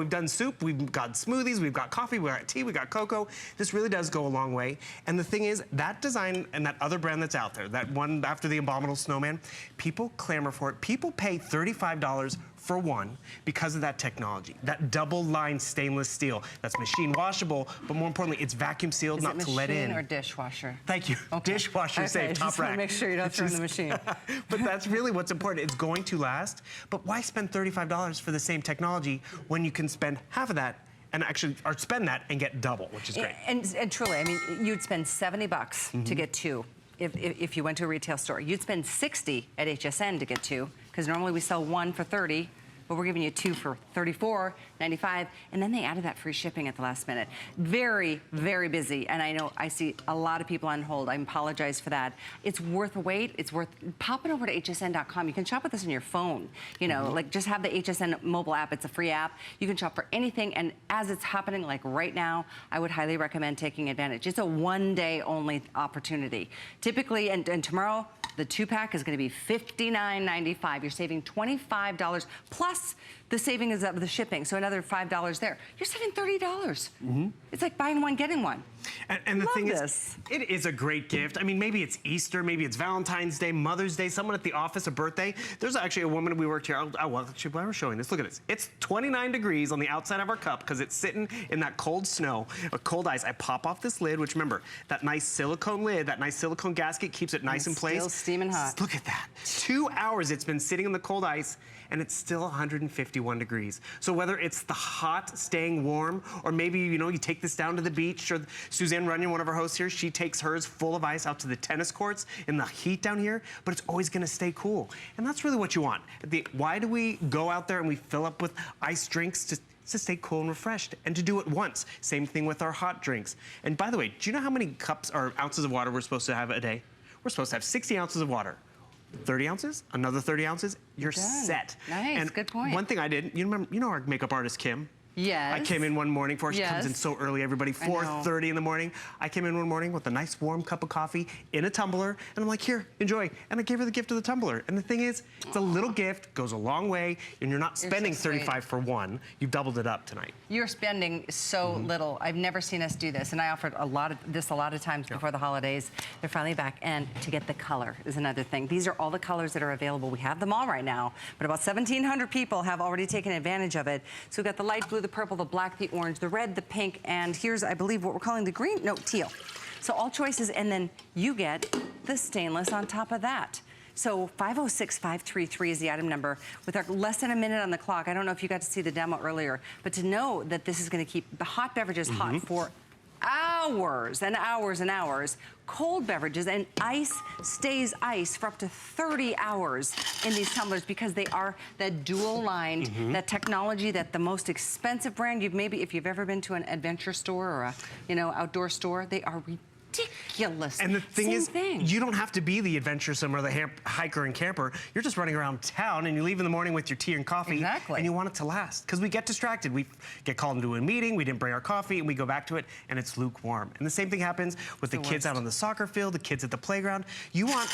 done soup, we've got smoothies, we've got coffee, we've got tea, we've got cocoa. This really does go a long way. And the thing is, that design and that other brand that's out there, that one after the Abominable Snowman, people clamor for it. People pay $35 for one because of that technology, that double-line stainless steel that's machine washable, but more importantly, it's vacuum sealed, not to let in. Is it machine or dishwasher? Thank you. Okay. Dishwasher safe, top rack. Just make sure you don't throw in the machine. But that's really what's important. It's going to last, but why spend $35 for the same technology when you can spend half of that and actually, or spend that and get double, which is great. And truly, I mean, you'd spend $70 to get 2. If you went to a retail store. You'd spend $60 at HSN to get 2, because normally we sell 1 for $30. but we're giving you 2 for $34.95, and then they added that free shipping at the last minute. Very, very busy, and I know I see a lot of people on hold. I apologize for that. It's worth a wait. It's worth popping over to hsn.com. You can shop with us on your phone. You know, like just have the HSN mobile app. It's a free app. You can shop for anything, and as it's happening, like right now, I would highly recommend taking advantage. It's a one-day only opportunity. Typically, and tomorrow, the 2-pack is going to be $59.95. You're saving $25 plus the savings of the shipping, so another $5 there. You're saving $30. It's like buying one, getting one. And the thing is, it is a great gift. I mean, maybe it's Easter, maybe it's Valentine's Day, Mother's Day, someone at the office, a birthday. There's actually a woman we worked here. Well, actually, while we're showing this, look at this. It's 29 degrees on the outside of our cup because it's sitting in that cold snow or cold ice. I pop off this lid, which remember, that nice silicone lid, that nice silicone gasket keeps it nice in place. Still steaming hot. Look at that. 2 hours it's been sitting in the cold ice, and it's still 151 degrees. So whether it's the hot staying warm, or maybe, you know, you take this down to the beach, or Suzanne Runyon, one of our hosts here, she takes hers full of ice out to the tennis courts in the heat down here, but it's always gonna stay cool. And that's really what you want. Why do we go out there and we fill up with ice drinks to stay cool and refreshed, and to do it once? Same thing with our hot drinks. And by the way, do you know how many cups or ounces of water we're supposed to have a day? We're supposed to have 60 ounces of water. 30 ounces, another 30 ounces, you're set. Nice, and good point. One thing I did, you know our makeup artist, Kim? Yes. I came in one morning for her. She comes in so early, everybody, 4:30 in the morning. I came in one morning with a nice warm cup of coffee in a tumbler, and I'm like, here, enjoy. And I gave her the gift of the tumbler. And the thing is, it's a little gift, goes a long way, and you're not spending $35 for one. You doubled it up tonight. You're spending so little. I've never seen us do this, and I offered a lot of times before the holidays. They're finally back, and to get the color is another thing. These are all the colors that are available. We have them all right now, but about 1,700 people have already taken advantage of it. So we've got the light blue, the purple, the black, the orange, the red, the pink, and here's, I believe, what we're calling the green, no, teal. So all choices, and then you get the stainless on top of that. So 506533 is the item number. With our less than a minute on the clock, I don't know if you got to see the demo earlier, but to know that this is going to keep the hot beverages hot for hours and hours and hours. Cold beverages and ice stays ice for up to 30 hours in these tumblers because they are that dual lined, that technology that the most expensive brand, if you've ever been to an adventure store or a, outdoor store, they are ridiculous. And the thing is, you don't have to be the adventuresome or the hiker and camper. You're just running around town, and you leave in the morning with your tea and coffee, and you want it to last. Because we get distracted. We get called into a meeting, we didn't bring our coffee, and we go back to it, and it's lukewarm. And the same thing happens with the kids out on the soccer field, the kids at the playground. You want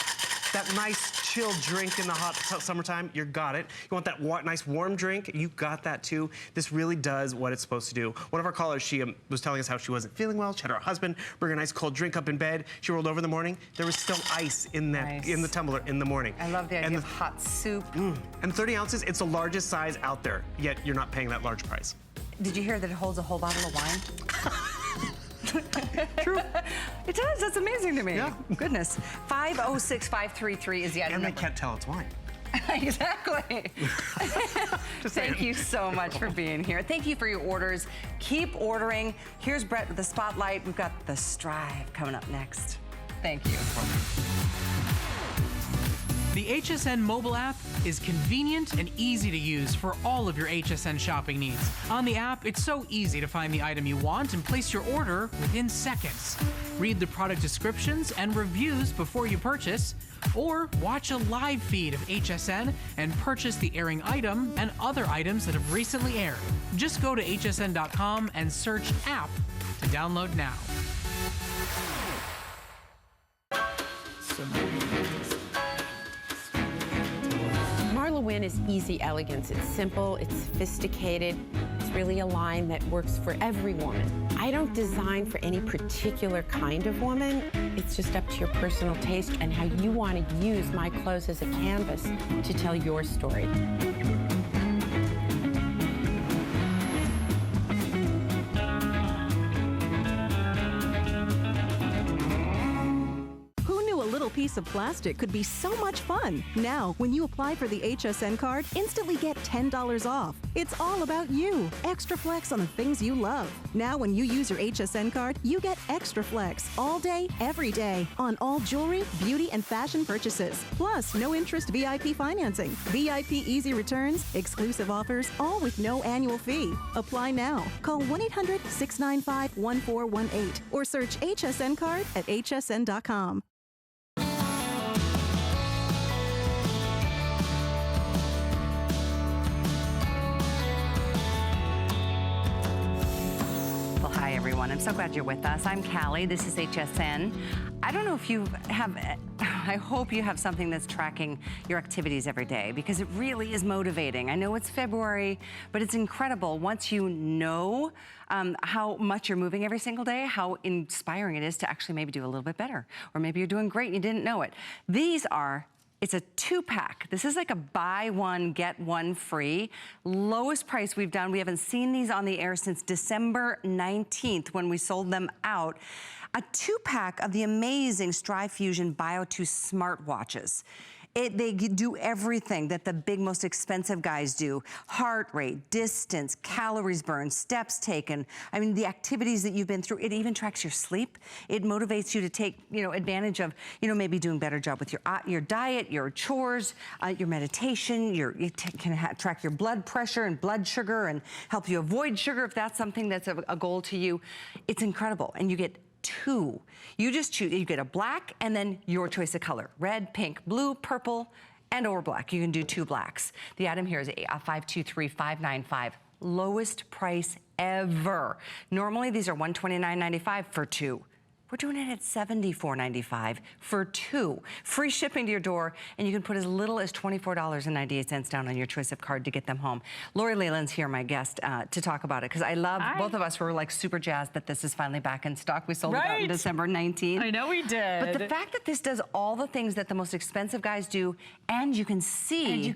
that nice chilled drink in the hot summertime, you got it. You want that nice warm drink, you got that too. This really does what it's supposed to do. One of our callers, she was telling us how she wasn't feeling well. She had her husband bring a nice cold drink up in bed. She rolled over in the morning. There was still ice in that in the tumbler in the morning. I love the idea of hot soup. And 30 ounces, it's the largest size out there, yet you're not paying that large price. Did you hear that it holds a whole bottle of wine? True. It does. That's amazing to me. Yeah. Goodness. 506533 is the item number. And they can't tell it's wine. Exactly. Thank you so much for being here. Thank you for your orders. Keep ordering. Here's Brett with the spotlight. We've got the Strive coming up next. Thank you. The HSN mobile app is convenient and easy to use for all of your HSN shopping needs. On the app, it's so easy to find the item you want and place your order within seconds. Read the product descriptions and reviews before you purchase, or watch a live feed of HSN and purchase the airing item and other items that have recently aired. Just go to hsn.com and search app to download now. Marla Wynn is easy elegance. It's simple, it's sophisticated, it's really a line that works for every woman. I don't design for any particular kind of woman. It's just up to your personal taste and how you want to use my clothes as a canvas to tell your story. piece of plastic could be so much fun. Now, when you apply for the HSN card, instantly get $10 off. It's all about you. Extra flex on the things you love. Now, when you use your HSN card, you get extra flex all day, every day on all jewelry, beauty, and fashion purchases. Plus, no interest VIP financing, VIP easy returns, exclusive offers, all with no annual fee. Apply now. Call 1-800-695-1418 or search HSN card at hsn.com. Well, hi, everyone. I'm so glad you're with us. I'm Callie. This is HSN. I don't know if you have, I hope you have something that's tracking your activities every day, because it really is motivating. I know it's February, but it's incredible once you know how much you're moving every single day, how inspiring it is to actually maybe do a little bit better. Or maybe you're doing great and you didn't know it. It's a 2-pack. This is like a buy one, get one free. Lowest price we've done. We haven't seen these on the air since December 19th when we sold them out. A 2-pack of the amazing Strive Fusion Bio 2 smartwatches. They do everything that the big, most expensive guys do. Heart rate, distance, calories burned, steps taken. I mean, the activities that you've been through. It even tracks your sleep. It motivates you to take, advantage of, maybe doing a better job with your diet, your chores, your meditation. It can track your blood pressure and blood sugar and help you avoid sugar if that's something that's a goal to you. It's incredible. And you get 2. You just choose, you get a black and then your choice of color. Red, pink, blue, purple, and or black. You can do 2 blacks. The item here is 523595. Lowest price ever. Normally these are $129.95 for 2. We're doing it at $74.95 for 2. Free shipping to your door, and you can put as little as $24.98 down on your choice of card to get them home. Lori Leyland's here, my guest, to talk about it, because I love, both of us were like super jazzed that this is finally back in stock. We sold it out on December 19th. I know we did. But the fact that this does all the things that the most expensive guys do, and you can see,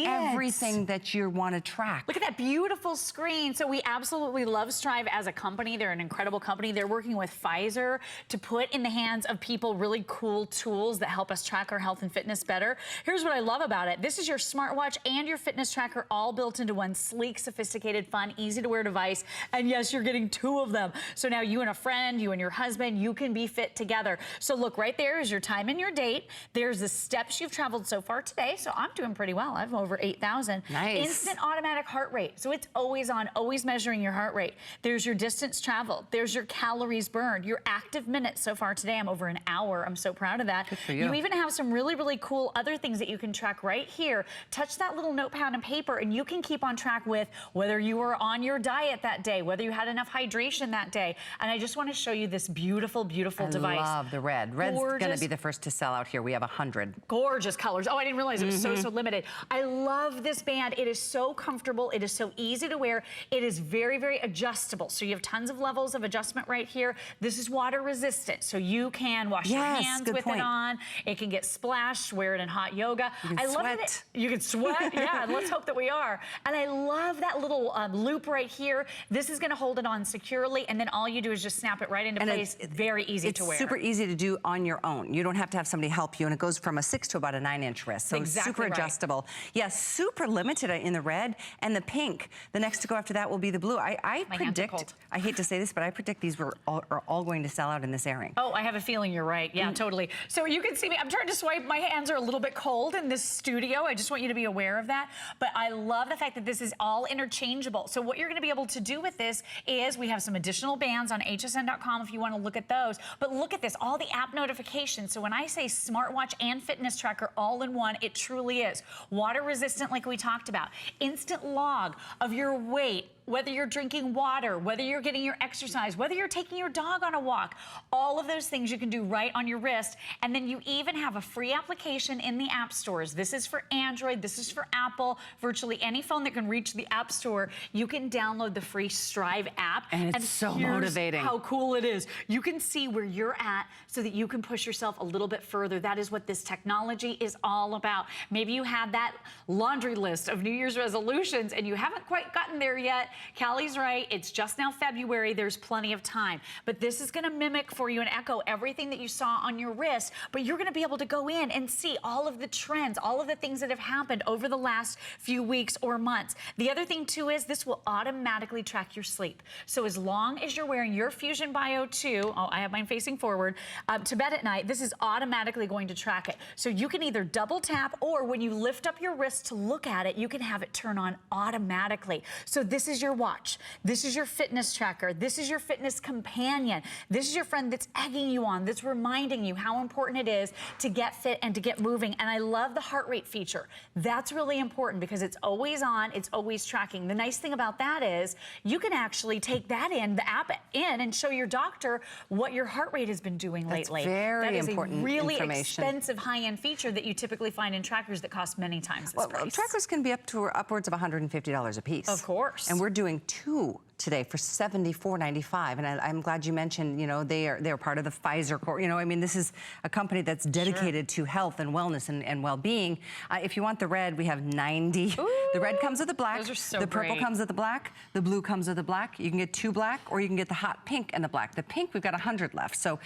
everything that you want to track. Look at that beautiful screen. So we absolutely love Strive as a company. They're an incredible company. They're working with Pfizer to put in the hands of people really cool tools that help us track our health and fitness better. Here's what I love about it. This is your smartwatch and your fitness tracker all built into one sleek, sophisticated, fun, easy to wear device. And yes, you're getting 2 of them. So now you and a friend, you and your husband, you can be fit together. So look, right there is your time and your date. There's the steps you've traveled so far today. So I'm doing pretty well. I'm over 8,000. Nice. Instant automatic heart rate. So it's always on, always measuring your heart rate. There's your distance traveled. There's your calories burned, your active minutes. So far today, I'm over an hour. I'm so proud of that. Good for you. You even have some really, really cool other things that you can track right here. Touch that little notepad and paper, and you can keep on track with whether you were on your diet that day, whether you had enough hydration that day. And I just want to show you this beautiful, beautiful device. I love the red. Red's going to be the first to sell out here. We have 100. Gorgeous colors. Oh, I didn't realize it was so limited. I love this band. It is so comfortable. It is so easy to wear. It is very, very adjustable. So you have tons of levels of adjustment right here. This is water resistant. So you can wash your hands with it on. It can get splashed, wear it in hot yoga. I love that you can sweat. Yeah, and let's hope that we are. And I love that little loop right here. This is going to hold it on securely, and then all you do is just snap it right into place. It's very easy to wear. It's super easy to do on your own. You don't have to have somebody help you, and it goes from a 6 to about a 9-inch wrist. So it's super adjustable. Yeah, super limited in the red and the pink. The next to go after that will be the blue. I predict, I hate to say this, but I predict these are all going to sell out in this airing. Oh, I have a feeling you're right. Yeah, totally. So you can see me. I'm trying to swipe. My hands are a little bit cold in this studio. I just want you to be aware of that. But I love the fact that this is all interchangeable. So what you're going to be able to do with this is we have some additional bands on hsn.com if you want to look at those. But look at this, all the app notifications. So when I say smartwatch and fitness tracker all in one, it truly is. Water resistant, like we talked about. Instant log of your weight, whether you're drinking water, whether you're getting your exercise, whether you're taking your dog on a walk, all of those things you can do right on your wrist. And then you even have a free application in the app stores. This is for Android, this is for Apple, virtually any phone that can reach the app store, you can download the free Strive app. And it's so motivating. How cool it is. You can see where you're at so that you can push yourself a little bit further. That is what this technology is all about. Maybe you had that laundry list of New Year's resolutions and you haven't quite gotten there yet. Callie's right. It's just now February. There's plenty of time. But this is going to mimic mimic for you and echo everything that you saw on your wrist, but you're gonna be able to go in and see all of the trends, all of the things that have happened over the last few weeks or months. The other thing too is this will automatically track your sleep. So as long as you're wearing your Fusion Bio 2, oh, I have mine facing forward, to bed at night, this is automatically going to track it. So you can either double tap, or when you lift up your wrist to look at it, you can have it turn on automatically. So this is your watch. This is your fitness tracker. This is your fitness companion. This is your friend that's egging you on, that's reminding you how important it is to get fit and to get moving. And I love the heart rate feature. That's really important because it's always on, it's always tracking. The nice thing about that is you can actually take that in, the app in, and show your doctor what your heart rate has been doing lately. Very that is important a really information. expensive high-end feature that you typically find in trackers that cost many times this price. Trackers can be up to upwards of $150 a piece. Of course. And we're doing 2 today for $74.95. And I'm glad you mentioned, you know, they're part of the Pfizer Corp. You know, I mean, this is a company that's dedicated to health and wellness and well-being. If you want the red, we have 90. Ooh, the red comes with the black. Those are so the purple great. comes with the black. The blue comes with the black. You can get 2 black, or you can get the hot pink and the black. The pink, we've got 100 left. So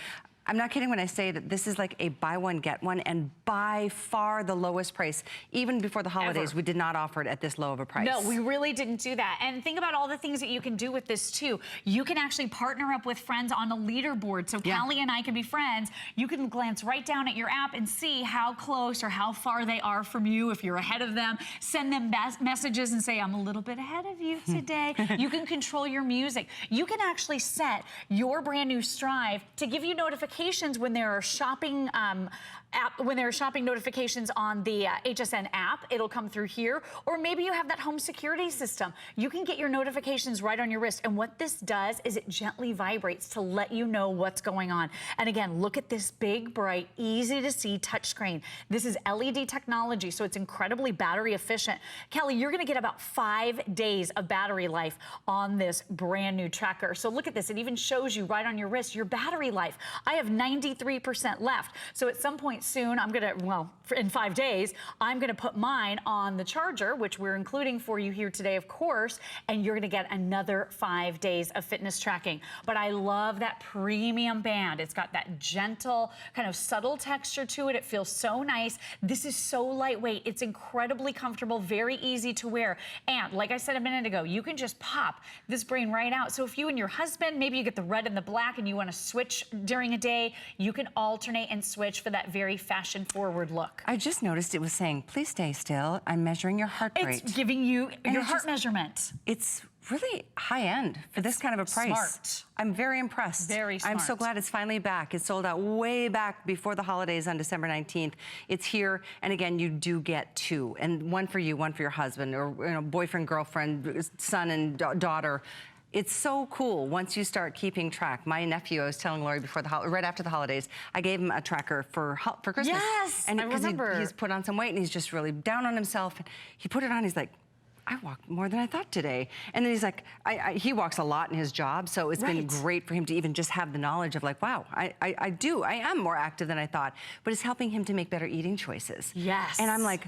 I'm not kidding when I say that this is like a buy one, get one, and by far the lowest price. Even before the holidays, we did not offer it at this low of a price. No, we really didn't do that. And think about all the things that you can do with this too. You can actually partner up with friends on a leaderboard. So Callie and I can be friends. You can glance right down at your app and see how close or how far they are from you. If you're ahead of them, send them messages and say, I'm a little bit ahead of you today. You can control your music. You can actually set your brand new Strive to give you notifications when there are shopping when there are shopping notifications on the HSN app. It'll come through here. Or maybe you have that home security system. You can get your notifications right on your wrist. And what this does is it gently vibrates to let you know what's going on. And again, look at this big, bright, easy to see touchscreen. This is LED technology, so it's incredibly battery efficient. Kelly, you're gonna get about 5 days of battery life on this brand new tracker. So look at this, it even shows you right on your wrist your battery life. I have 93% left. So at some point soon, I'm gonna, well, in 5 days, I'm gonna put mine on the charger, which we're including for you here today, of course, and you're gonna get another 5 days of fitness tracking. But I love that premium band. It's got that gentle, kind of subtle texture to it. It feels so nice. This is so lightweight. It's incredibly comfortable, very easy to wear. And like I said a minute ago, you can just pop this brain right out. So if you and your husband, maybe you get the red and the black and you wanna switch during a day, you can alternate and switch for that very fashion-forward look. I just noticed it was saying, please stay still. I'm measuring your heart rate. It's giving you And your it's heart just- measurement. It's really high end for this kind of a price. Smart. I'm very impressed. Very I'm so smart. glad it's finally back. It sold out way back before the holidays on December 19th. It's here, and again, you do get 2, and one for you, one for your husband, or boyfriend, girlfriend, son and daughter. It's so cool once you start keeping track. My nephew, I was telling Lori before right after the holidays, I gave him a tracker for Christmas. Yes, and I remember. He's put on some weight and he's just really down on himself. He put it on. He's like, I walked more than I thought today. And then he's like, he walks a lot in his job, so it's been great for him to even just have the knowledge of like, wow, I am more active than I thought. But it's helping him to make better eating choices. Yes. And I'm like,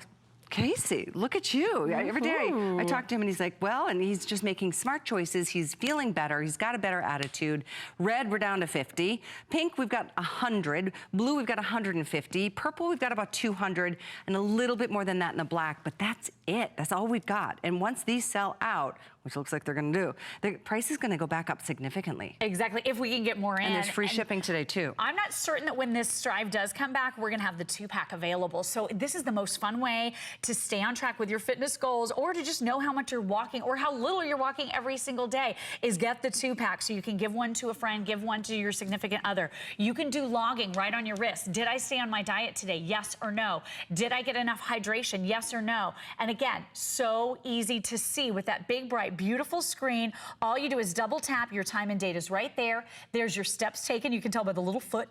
Casey, look at you. Every day I talk to him and he's like, well, and he's just making smart choices. He's feeling better. He's got a better attitude. Red, we're down to 50. Pink, we've got 100. Blue, we've got 150. Purple, we've got about 200, and a little bit more than that in the black, but that's it. That's all we've got. And once these sell out, which looks like they're gonna do, the price is gonna go back up significantly. Exactly, if we can get more in. And there's free shipping today too. I'm not certain that when this Strive does come back, we're gonna have the 2-pack available. So this is the most fun way to stay on track with your fitness goals, or to just know how much you're walking or how little you're walking every single day, is get the 2-pack so you can give one to a friend, give one to your significant other. You can do logging right on your wrist. Did I stay on my diet today? Yes or no? Did I get enough hydration? Yes or no? And again, so easy to see with that big, bright, beautiful screen. All you do is double tap, your time and date is right there. There's your steps taken. You can tell by the little foot.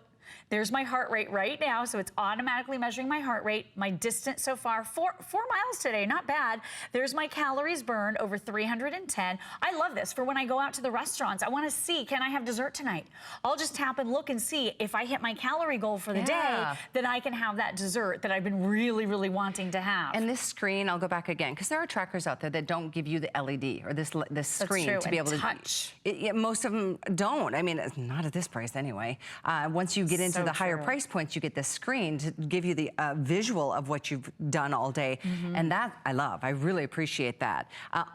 There's my heart rate right now, so it's automatically measuring my heart rate. My distance so far, 4 miles today, not bad. There's my calories burned, over 310. I love this for when I go out to the restaurants. I want to see, can I have dessert tonight? I'll just tap and look and see if I hit my calorie goal for the day, then I can have that dessert that I've been really, really wanting to have. And this screen, I'll go back again, because there are trackers out there that don't give you the LED or this screen to be able to touch. Most of them don't. I mean, not at this price anyway. Once you get into the higher price points, you get this screen to give you the visual of what you've done all day. And that I love. I really appreciate that.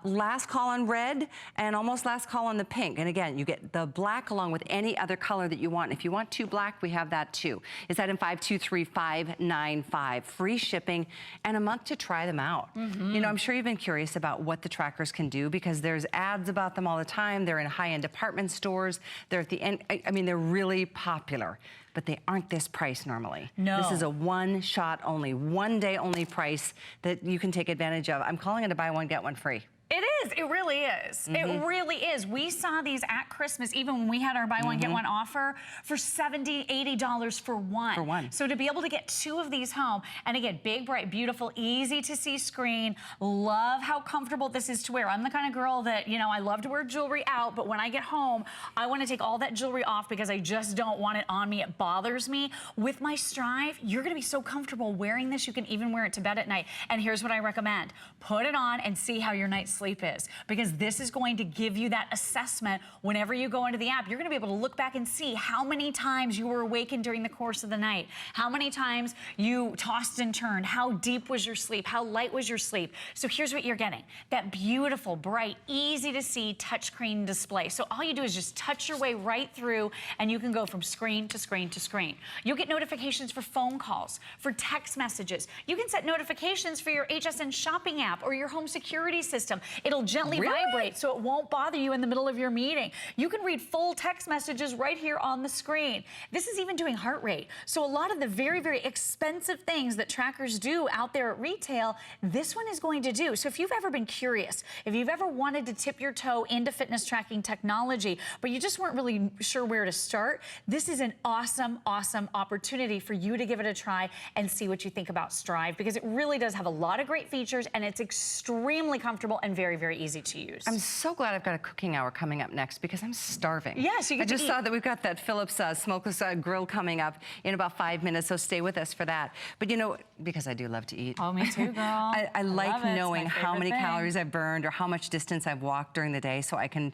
Last call on red and almost last call on the pink. And again, you get the black along with any other color that you want. If you want 2 black, we have that too. Is that in 523-595. Free shipping and a month to try them out. You know, I'm sure you've been curious about what the trackers can do because there's ads about them all the time. They're in high-end department stores. They're at the end. I mean, they're really popular, but they aren't this price normally. No. This is a one-shot only, one-day only price that you can take advantage of. I'm calling it a buy one, get one free. It is. It really is. It really is. We saw these at Christmas, even when we had our buy one, get one offer for $70, $80 for one. For one. So to be able to get 2 of these home, and again, big, bright, beautiful, easy to see screen. Love how comfortable this is to wear. I'm the kind of girl that, you know, I love to wear jewelry out, but when I get home, I want to take all that jewelry off because I just don't want it on me. It bothers me. With my Strive, you're going to be so comfortable wearing this. You can even wear it to bed at night. And here's what I recommend. Put it on and see how your night's sleep is, because this is going to give you that assessment whenever you go into the app. You're going to be able to look back and see how many times you were awakened during the course of the night, how many times you tossed and turned, how deep was your sleep, how light was your sleep. So here's what you're getting, that beautiful, bright, easy to see touchscreen display. So all you do is just touch your way right through and you can go from screen to screen to screen. You'll get notifications for phone calls, for text messages. You can set notifications for your HSN shopping app or your home security system. It'll gently vibrate so it won't bother you in the middle of your meeting. You can read full text messages right here on the screen. This is even doing heart rate. So a lot of the very, very expensive things that trackers do out there at retail, this one is going to do. So if you've ever been curious, if you've ever wanted to tip your toe into fitness tracking technology, but you just weren't really sure where to start, this is an awesome, awesome opportunity for you to give it a try and see what you think about Strive, because it really does have a lot of great features and it's extremely comfortable and very, very easy to use. I'm so glad I've got a cooking hour coming up next because I'm starving. Yes, you get I just to saw that we've got that Phillips smokeless grill coming up in about 5 minutes, so stay with us for that. But you know, because I do love to eat. Oh, me too, girl. I like love it. It's knowing my how many favorite thing. calories I've burned or how much distance I've walked during the day, so I can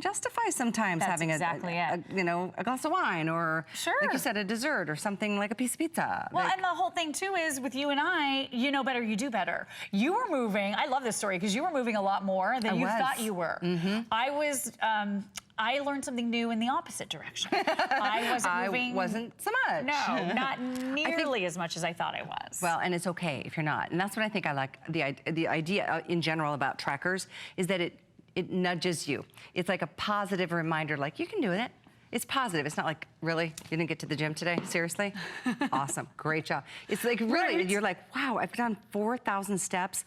justify sometimes That's having exactly a glass of wine or, like you said, a dessert or something like a piece of pizza. Well, and the whole thing too is with you and I, you know better, you do better. You were moving, I love this story because you were moving a lot more than you thought you were. I was, I learned something new in the opposite direction. I wasn't moving. I wasn't so much. No, not nearly as much as I thought I was. Well, and it's okay if you're not. And that's what I think I like, the idea in general about trackers is that it nudges you. It's like a positive reminder, like you can do it. It's positive. It's not like, really? You didn't get to the gym today? Seriously? Awesome. Great job. It's like, really, you're like, wow, I've done 4,000 steps.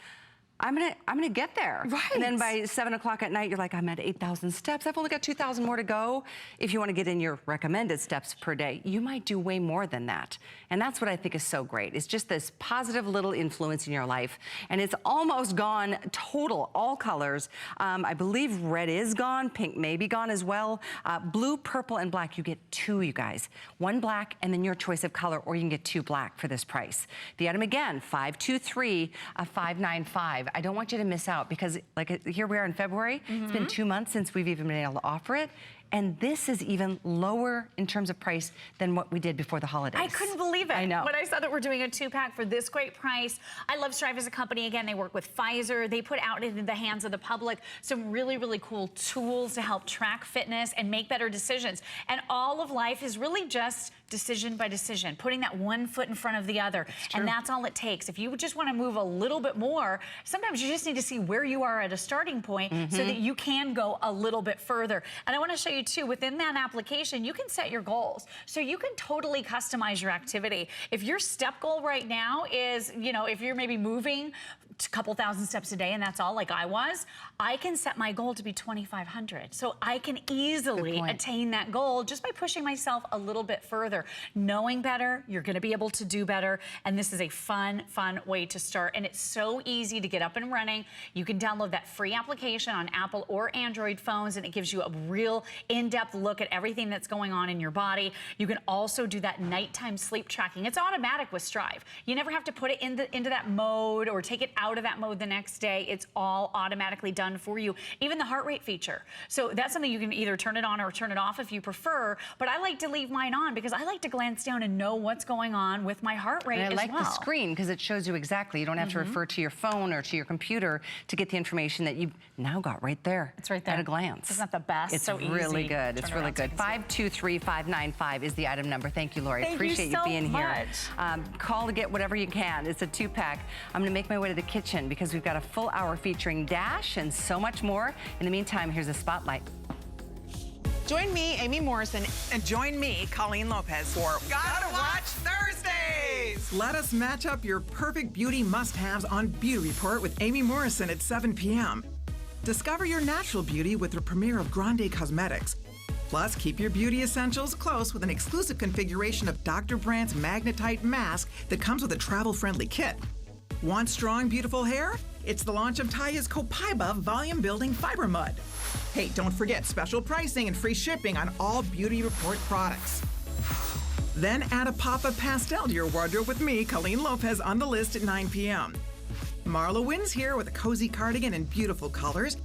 I'm gonna get there. Right. And then by 7 o'clock at night, you're like, I'm at 8,000 steps. I've only got 2,000 more to go. If you want to get in your recommended steps per day, you might do way more than that. And that's what I think is so great. It's just this positive little influence in your life. And it's almost gone total, all colors. I believe red is gone. Pink may be gone as well. Blue, purple, and black, you get 2, you guys. 1 black and then your choice of color, or you can get 2 black for this price. The item again, 523-595. I don't want you to miss out because like here we are in February. It's been 2 months since we've even been able to offer it. And this is even lower in terms of price than what we did before the holidays. I couldn't believe it. I know. When I saw that we're doing a 2-pack for this great price. I love Strive as a company. Again, they work with Pfizer. They put out into the hands of the public some really, really cool tools to help track fitness and make better decisions. And all of life is really just decision by decision, putting that one foot in front of the other. And that's all it takes. If you just want to move a little bit more, sometimes you just need to see where you are at a starting point so that you can go a little bit further. And I want to show you you too, within that application, you can set your goals. So you can totally customize your activity. If your step goal right now is, you know, if you're maybe moving a couple thousand steps a day and that's all, like I was, I can set my goal to be 2,500. So I can easily attain that goal just by pushing myself a little bit further. Knowing better, you're gonna be able to do better. And this is a fun way to start. And it's so easy to get up and running. You can download that free application on Apple or Android phones, and it gives you a real in-depth look at everything that's going on in your body. You can also do that nighttime sleep tracking. It's automatic with Strive. You never have to put it into that mode or take it out of that mode the next day. It's all automatically done for you. Even the heart rate feature. So that's something you can either turn it on or turn it off if you prefer, but I like to leave mine on because I like to glance down and know what's going on with my heart rate and I like as well. the screen because it shows you exactly. You don't have to refer to your phone or to your computer to get the information that you've now got right there. It's right there. At a glance. Isn't that the best? It's so really easy. good. It's really good. 523-595 is the item number. Thank you, Lori. Thank Appreciate you so being much. here. Call to get whatever you can. It's a 2-pack. I'm going to make my way to the kitchen because we've got a full hour featuring Dash and so much more. In the meantime, here's a spotlight. Join me, Amy Morrison, and join me, Colleen Lopez, for Gotta Watch Thursdays. Let us match up your perfect beauty must-haves on Beauty Report with Amy Morrison at 7 p.m. Discover your natural beauty with the premiere of Grande Cosmetics. Plus, keep your beauty essentials close with an exclusive configuration of Dr. Brandt's Magnetite Mask that comes with a travel-friendly kit. Want strong, beautiful hair? It's the launch of Taya's Copaiba Volume Building Fiber Mud. Hey, don't forget special pricing and free shipping on all Beauty Report products. Then add a pop of pastel to your wardrobe with me, Colleen Lopez, on the list at 9 p.m. Marla Wynn's here with a cozy cardigan in beautiful colors.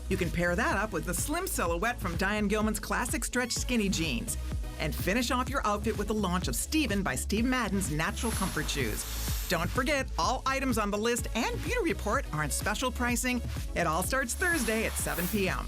You can pair that up with the slim silhouette from Diane Gilman's classic stretch skinny jeans. And finish off your outfit with the launch of Steven by Steve Madden's Natural Comfort Shoes. Don't forget, all items on the list and Beauty Report are on special pricing. It all starts Thursday at 7 p.m.